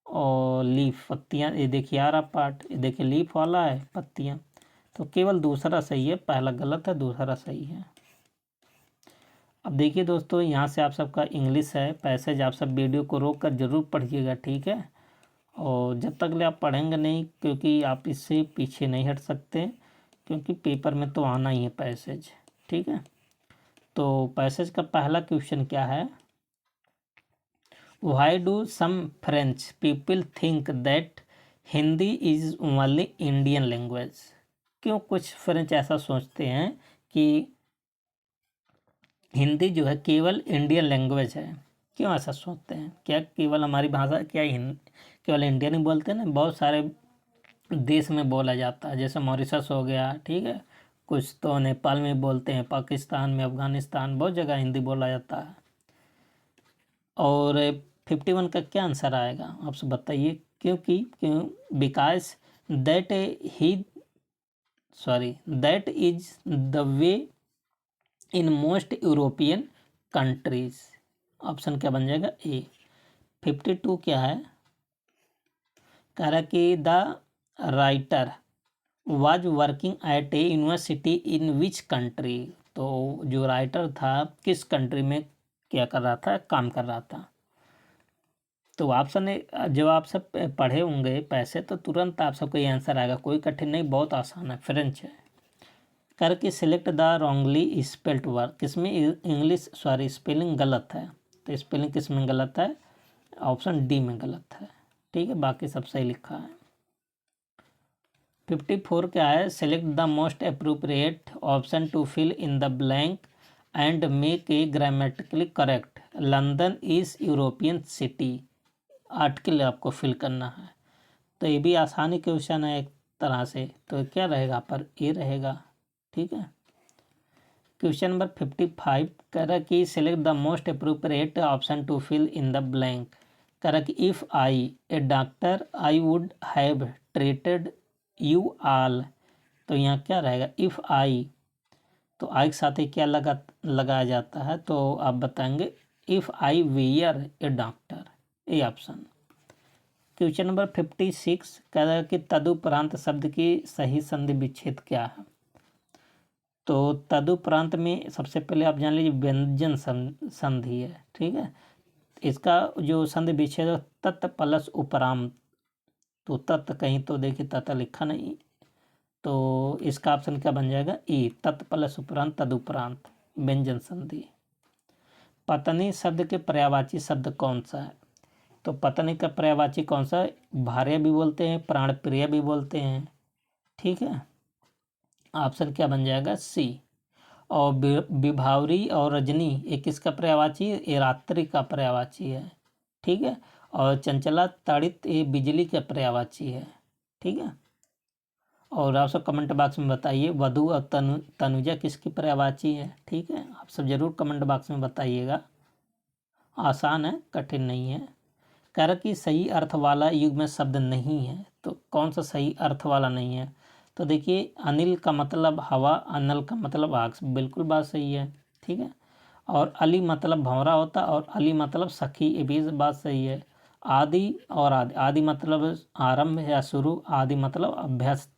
और लीफ, पत्तियाँ, ये देखिए आ रहा पार्ट, ये देखिए लीफ वाला है, पत्तियाँ, तो केवल दूसरा सही है, पहला गलत है, दूसरा सही है। अब देखिए दोस्तों, यहाँ से आप सबका इंग्लिश है पैसेज, आप सब वीडियो को रोक कर जरूर पढ़िएगा। ठीक है, और जब तक ले आप पढ़ेंगे नहीं, क्योंकि आप इससे पीछे नहीं हट सकते, क्योंकि पेपर में तो आना ही है पैसेज। ठीक है, तो पैसेज का पहला क्वेश्चन क्या है? Why do some French people think that Hindi is only Indian language? क्यों कुछ फ्रेंच ऐसा सोचते हैं कि हिंदी जो है केवल इंडियन लैंग्वेज है? क्यों ऐसा सोचते हैं? क्या केवल हमारी भाषा, क्या केवल इंडियन ही बोलते हैं ना? बहुत सारे देश में बोला जाता है, जैसे मॉरिशस हो गया। ठीक है, कुछ तो नेपाल में बोलते हैं, पाकिस्तान में, अफगानिस्तान, बहुत जगह हिंदी बोला जाता है। और 51 का क्या आंसर आएगा आप सब बताइए? क्यों? Because that that is the way in most European countries. Option क्या बन जाएगा? ए। 52 क्या है? कह रहा कि the writer was working at A university in which country? तो जो राइटर था किस कंट्री में क्या कर रहा था, काम कर रहा था? तो ऑप्शन जब आप सब पढ़े होंगे पैसे तो तुरंत आप सबको ये आंसर आएगा, कोई कठिन नहीं, बहुत आसान है, फ्रेंच है। करके select the wrongly spelled word, किसमें इंग्लिश स्पेलिंग गलत है, तो स्पेलिंग किस में गलत है? ऑप्शन डी में गलत है। ठीक है, बाकी सब सही लिखा है। 54 क्या है? Select the most appropriate option to fill in the blank and make a grammatically correct. London is European city, article आपको फिल करना है। तो ये भी आसानी क्वेश्चन है एक तरह से, तो क्या रहेगा पर? ए रहेगा। ठीक है, क्वेश्चन नंबर 55 कह रहा कि select the most appropriate option to fill in the blank. कह रहा कि if I a doctor I would have treated you all, तो यहाँ क्या रहेगा? इफ़ आई, तो आई के साथ ही क्या लगाया जाता है? तो आप बताएंगे if I were a doctor, A option. Question number 56 कह रहा है कि तदुपरांत शब्द की सही संधि विच्छेद क्या है? तो तदुपरांत में सबसे पहले आप जान लीजिए व्यंजन संधि है। ठीक है, इसका जो संधि विच्छेद है तत् प्लस उपरांत, तो तत् कहीं तो देखिए तत् लिखा नहीं, तो इसका ऑप्शन क्या बन जाएगा? ई। तत् प्लस उपरांत तदुपरांत व्यंजन संधि। पत्नी शब्द के पर्यायवाची शब्द कौन सा है? तो पत्नी का पर्यायवाची कौन सा है? भार्य भी बोलते हैं, प्राण प्रिय भी बोलते हैं। ठीक है, ऑप्शन क्या बन जाएगा? सी। और विभावरी और रजनी ये किसका पर्यायवाची है? ये रात्रि का पर्यायवाची है। ठीक है, और चंचला ताड़ित ये बिजली का पर्यायवाची है। ठीक है, और आप सब कमेंट बॉक्स में बताइए वधु और तनुजा किसकी पर्यायवाची है। ठीक है, आप सब जरूर कमेंट बॉक्स में बताइएगा। आसान है, कठिन नहीं है। कह रहा कि सही अर्थ वाला युग में शब्द नहीं है, तो कौन सा सही अर्थ वाला नहीं है? तो देखिए, अनिल का मतलब हवा, अनल का मतलब आग, बिल्कुल बात सही है। ठीक है, और अली मतलब भंवरा होता, और अली मतलब सखी, ये भी बात सही है। आदि और आदि, आदि मतलब आरंभ या शुरू, आदि मतलब अभ्यस्त।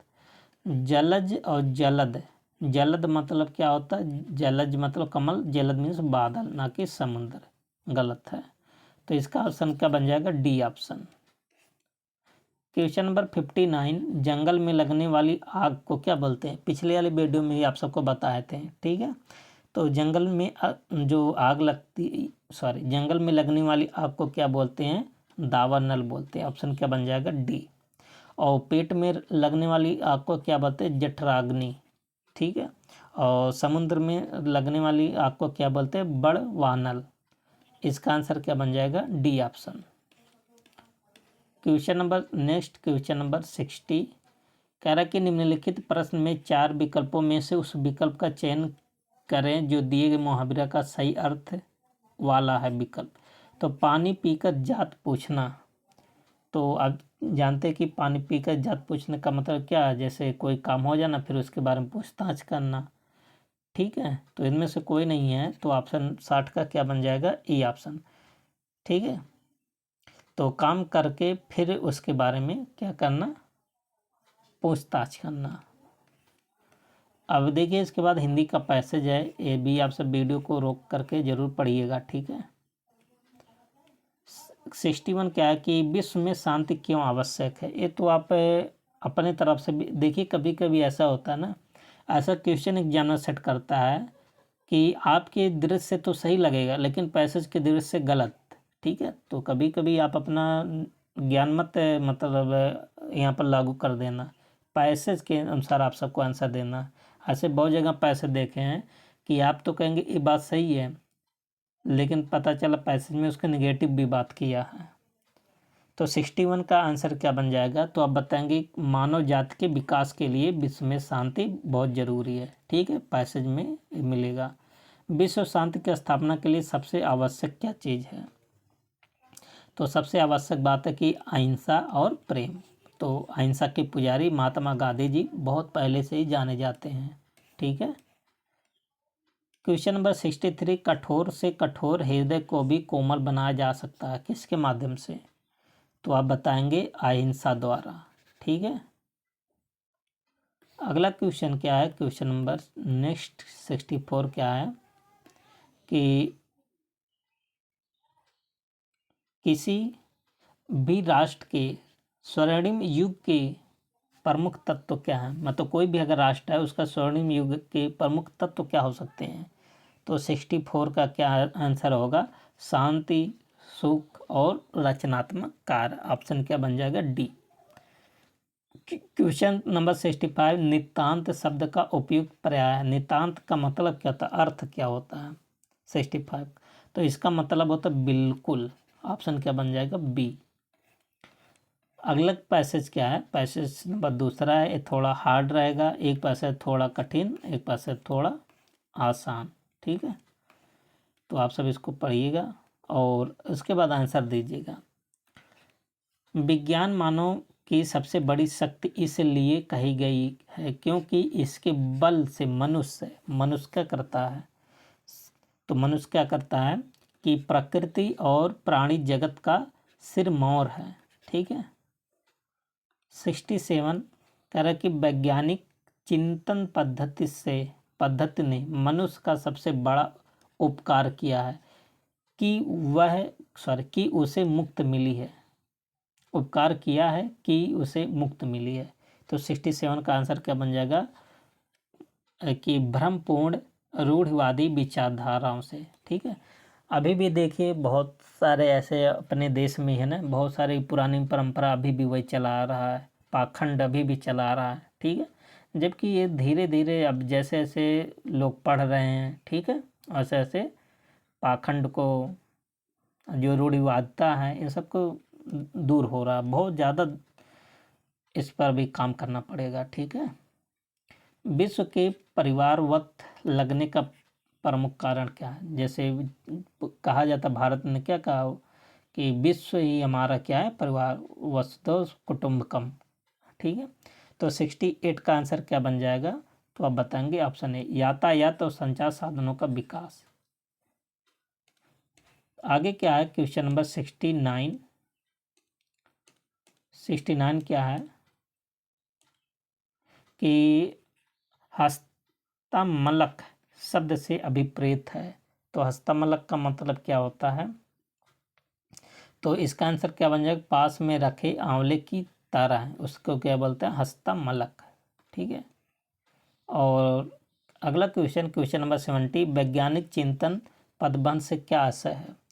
जलज और जलद, जलद मतलब क्या होता है? जलज मतलब कमल, जलद मीन्स बादल, ना कि समुद्र। गलत है, तो इसका ऑप्शन क्या बन जाएगा? D option. क्वेश्चन नंबर 59, जंगल में लगने वाली आग को क्या बोलते हैं? पिछले वाले वीडियो में ही आप सबको बताए थे। ठीक है, तो जंगल में जो आग लगती, जंगल में लगने वाली आग को क्या बोलते हैं? दावानल बोलते हैं। ऑप्शन क्या बन जाएगा? डी। और पेट में लगने वाली आग को क्या बोलते हैं? जठराग्नि। ठीक है, और समुद्र में लगने वाली आग को क्या बोलते हैं? बड़वानल। इसका आंसर क्या बन जाएगा? D option. क्वेश्चन नंबर 60, कह रहा कि निम्नलिखित प्रश्न में 4 विकल्पों में से उस विकल्प का चयन करें जो दिए गए मुहावरा का सही अर्थ वाला है विकल्प। तो पानी पीकर जात पूछना, तो आप जानते हैं कि पानी पीकर जात पूछने का मतलब क्या है? जैसे कोई काम हो जाना फिर उसके बारे में पूछताछ करना। ठीक है, तो इनमें से कोई नहीं है, तो ऑप्शन 60 का क्या बन जाएगा? E option. ठीक है, तो काम करके फिर उसके बारे में क्या करना? पूछताछ करना। अब देखिए, इसके बाद हिंदी का पैसेज है, ये भी आप सब वीडियो को रोक करके जरूर पढ़िएगा। ठीक है, 61 क्या है कि विश्व में शांति क्यों आवश्यक है? ये तो आप अपने तरफ से भी देखिए, कभी कभी ऐसा होता है ना, ऐसा क्वेश्चन एग्जामिनर सेट करता है कि आपके दृष्टि से तो सही लगेगा लेकिन पैसेज के दृष्टि से गलत। ठीक है, तो कभी कभी आप अपना ज्ञान मत मतलब यहाँ पर लागू कर देना, पैसेज के अनुसार आप सबको आंसर देना। ऐसे बहुत जगह पैसे देखे हैं कि आप तो कहेंगे ये बात सही है, लेकिन पता चला पैसेज में उसका निगेटिव भी बात किया है। तो 61 का आंसर क्या बन जाएगा? तो आप बताएंगे मानव जाति के विकास के लिए विश्व में शांति बहुत जरूरी है। ठीक है, पैसेज में मिलेगा। विश्व शांति की स्थापना के लिए सबसे आवश्यक क्या चीज़ है? तो सबसे आवश्यक बात है कि अहिंसा और प्रेम। तो अहिंसा के पुजारी महात्मा गांधी जी बहुत पहले से ही जाने जाते हैं। ठीक है, क्वेश्चन नंबर 63, कठोर से कठोर हृदय को भी कोमल बनाया जा सकता है, किसके माध्यम से? तो आप बताएंगे अहिंसा द्वारा। ठीक है, अगला क्वेश्चन क्या है? क्वेश्चन नंबर 64 क्या है कि किसी भी राष्ट्र के स्वर्णिम युग के प्रमुख तत्व क्या है? मतलब कोई भी अगर राष्ट्र है उसका स्वर्णिम युग के प्रमुख तत्व क्या हो सकते हैं? तो 64 का क्या आंसर होगा? शांति, सुख और रचनात्मक कार्य। ऑप्शन क्या बन जाएगा? डी। क्वेश्चन नंबर 65, नितांत शब्द का उपयुक्त पर्याय। नितांत का मतलब क्या होता है? अर्थ क्या होता है? 65, तो इसका मतलब होता है बिल्कुल। ऑप्शन क्या बन जाएगा? बी। अगला पैसेज क्या है? पैसेज नंबर 2 है, ये थोड़ा हार्ड रहेगा। एक पैसेज थोड़ा कठिन, एक पैसेज थोड़ा आसान। ठीक है, तो आप सब इसको पढ़िएगा और उसके बाद आंसर दीजिएगा। विज्ञान मानव की सबसे बड़ी शक्ति इसलिए कही गई है क्योंकि इसके बल से मनुष्य क्या करता है? तो मनुष्य क्या करता है कि प्रकृति और प्राणी जगत का सिरमौर है। ठीक है, 67 कह रहा है कि वैज्ञानिक चिंतन पद्धति ने मनुष्य का सबसे बड़ा उपकार किया है कि उसे मुक्त मिली है। उपकार किया है कि उसे मुक्त मिली है। तो 67 का आंसर क्या बन जाएगा कि भ्रमपूर्ण रूढ़िवादी विचारधाराओं से। ठीक है, अभी भी देखिए बहुत सारे ऐसे अपने देश में है ना, बहुत सारी पुरानी परंपरा अभी भी वही चला रहा है, पाखंड अभी भी चला रहा है। ठीक है, जबकि ये धीरे धीरे अब जैसे जैसे लोग पढ़ रहे हैं, ठीक है, वैसे ऐसे पाखंड को, जो रूढ़िवादिता है, इन सबको दूर हो रहा है। बहुत ज़्यादा इस पर भी काम करना पड़ेगा। ठीक है, विश्व के परिवारवत लगने का प्रमुख कारण क्या है? जैसे कहा जाता, भारत ने क्या कहा कि विश्व ही हमारा क्या है, परिवार, वसुधैव कुटुंबकम। ठीक है, तो 68 का आंसर क्या बन जाएगा? तो आप बताएंगे ऑप्शन ए, यातायात और संचार साधनों का विकास। आगे क्या है, क्वेश्चन नंबर 69। 69 क्या है कि हस्तमलक शब्द से अभिप्रेत है। तो हस्तमलक का मतलब क्या होता है? तो इसका आंसर क्या बन जाएगा? पास में रखे आंवले की तरह, उसको क्या बोलते हैं? हस्तमलक। ठीक है, और अगला क्वेश्चन, क्वेश्चन नंबर 70, वैज्ञानिक चिंतन पदबंध से क्या आशय है?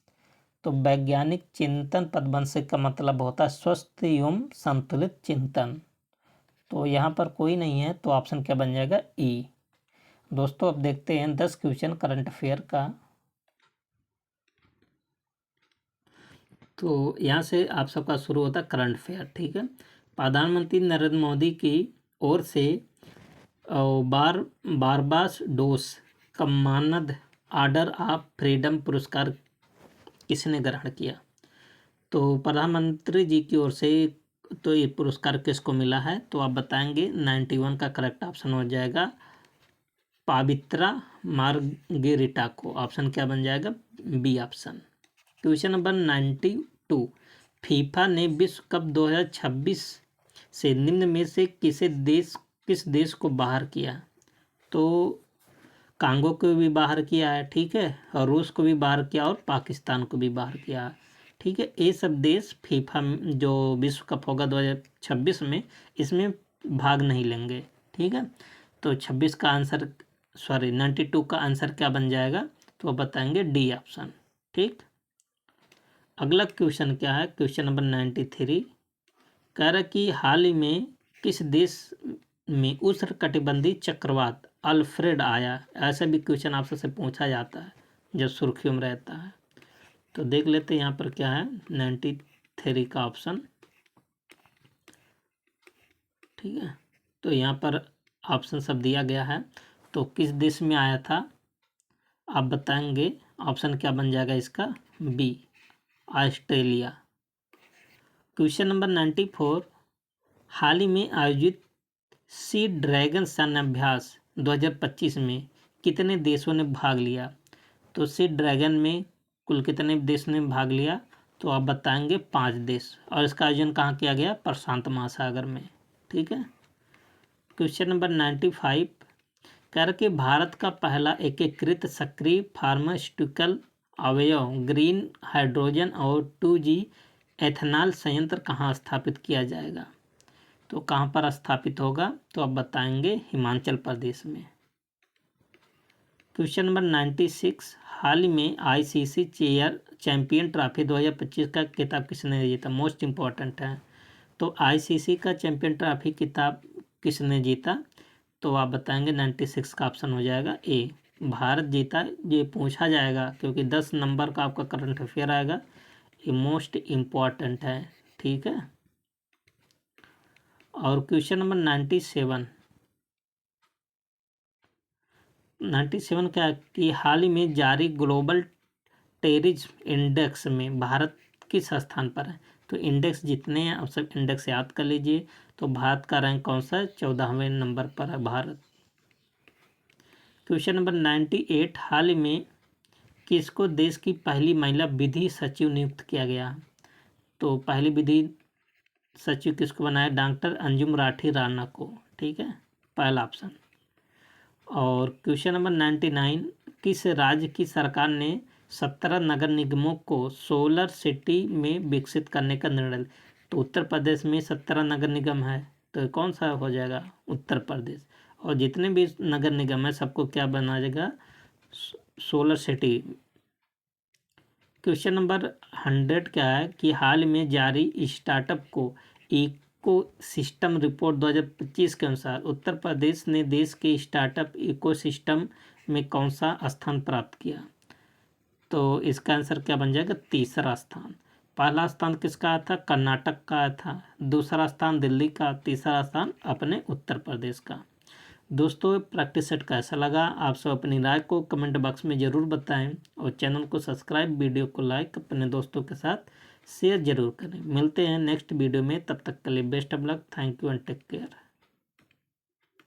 तो वैज्ञानिक चिंतन पदबंध से का मतलब होता है स्वस्थ एवं संतुलित चिंतन। तो यहाँ पर कोई नहीं है, तो ऑप्शन क्या बन जाएगा? ई। दोस्तों अब देखते हैं 10 क्वेश्चन करंट अफेयर का। तो यहाँ से आप सबका शुरू होता है करंट अफेयर। ठीक है, प्रधानमंत्री नरेंद्र मोदी की ओर से बारबाडोस कम्मानद ऑर्डर ऑफ फ्रीडम पुरस्कार किसने ग्रहण किया? तो प्रधानमंत्री जी की ओर से तो ये पुरस्कार किसको मिला है? तो आप बताएंगे 91 का करेक्ट ऑप्शन हो जाएगा पावित्रा मार्गेरिटा को। ऑप्शन क्या बन जाएगा? B option. Question number 92, FIFA ने विश्व कप 2026 से निम्न में से किस देश को बाहर किया? तो कांगो को भी बाहर किया है, ठीक है, और रूस को भी बाहर किया और पाकिस्तान को भी बाहर किया है। ठीक है, ये सब देश फीफा जो विश्व कप होगा 2026 में, इसमें भाग नहीं लेंगे। ठीक है, तो 26 का आंसर, 92 का आंसर क्या बन जाएगा? तो बताएंगे डी ऑप्शन। ठीक, अगला क्वेश्चन क्या है, क्वेश्चन नंबर 93, कह रहा कि हाल ही में किस देश में उष्णकटिबंधीय चक्रवात अल्फ्रेड आया? ऐसा भी क्वेश्चन आपसे से पूछा जाता है जो सुर्खियों में रहता है। तो देख लेते हैं यहाँ पर क्या है, 93 का ऑप्शन। ठीक है, तो यहाँ पर ऑप्शन सब दिया गया है, तो किस देश में आया था आप बताएंगे। ऑप्शन क्या बन जाएगा इसका? B, Australia. क्वेश्चन नंबर 94, हाल ही में आयोजित सी ड्रैगन सन अभ्यास 2025 में कितने देशों ने भाग लिया? तो सी ड्रैगन में कुल कितने देश ने भाग लिया? तो आप बताएंगे 5 देश, और इसका आयोजन कहाँ किया गया? प्रशांत महासागर में। ठीक है, क्वेश्चन नंबर 95, कह रहा कि भारत का पहला एकीकृत सक्रिय फार्मास्यूटिकल अवयव ग्रीन हाइड्रोजन और 2G एथेनॉल संयंत्र कहाँ स्थापित किया जाएगा? तो कहाँ पर स्थापित होगा? तो आप बताएंगे हिमाचल प्रदेश में। क्वेश्चन नंबर 96, हाल ही में ICC चैंपियन ट्रॉफी 2025 का खिताब किसने जीता? मोस्ट इम्पॉर्टेंट है। तो ICC का चैंपियन ट्रॉफी खिताब किसने जीता? तो आप बताएंगे 96 का ऑप्शन हो जाएगा ए, भारत जीता। ये पूछा जाएगा क्योंकि 10 नंबर का आपका करंट अफेयर आएगा, ये मोस्ट इम्पॉर्टेंट है। ठीक है, और क्वेश्चन नंबर 97 क्या कि हाल ही में जारी ग्लोबल टेररिज्म इंडेक्स में भारत किस स्थान पर है? तो इंडेक्स जितने हैं आप सब इंडेक्स याद कर लीजिए। तो भारत का रैंक कौन सा है? 14वें नंबर पर है भारत। क्वेश्चन नंबर 98, हाल ही में किसको देश की पहली महिला विधि सचिव नियुक्त किया गया? तो पहली विधि सचिव किसको बनाया? डॉक्टर अंजुम राठी राणा को। ठीक है, पहला ऑप्शन। और क्वेश्चन नंबर 99, किस राज्य की सरकार ने 17 नगर निगमों को सोलर सिटी में विकसित करने का निर्णय? तो उत्तर प्रदेश में 17 नगर निगम है। तो कौन सा हो जाएगा, उत्तर प्रदेश। और जितने भी नगर निगम है सबको क्या बना जाएगा, सोलर सिटी। क्वेश्चन नंबर 100 क्या है कि हाल में जारी स्टार्टअप को इको सिस्टम रिपोर्ट 2025 के अनुसार उत्तर प्रदेश ने देश के स्टार्टअप इकोसिस्टम में कौन सा स्थान प्राप्त किया। तो इसका आंसर क्या बन जाएगा, तीसरा स्थान। पहला स्थान किसका आया था, कर्नाटक का आया था, दूसरा स्थान दिल्ली का, तीसरा स्थान अपने उत्तर प्रदेश का। दोस्तों प्रैक्टिस सेट कैसा लगा, आप सब अपनी राय को कमेंट बॉक्स में ज़रूर बताएं और चैनल को सब्सक्राइब, वीडियो को लाइक, अपने दोस्तों के साथ शेयर जरूर करें। मिलते हैं नेक्स्ट वीडियो में, तब तक के लिए best of luck, thank you and take care.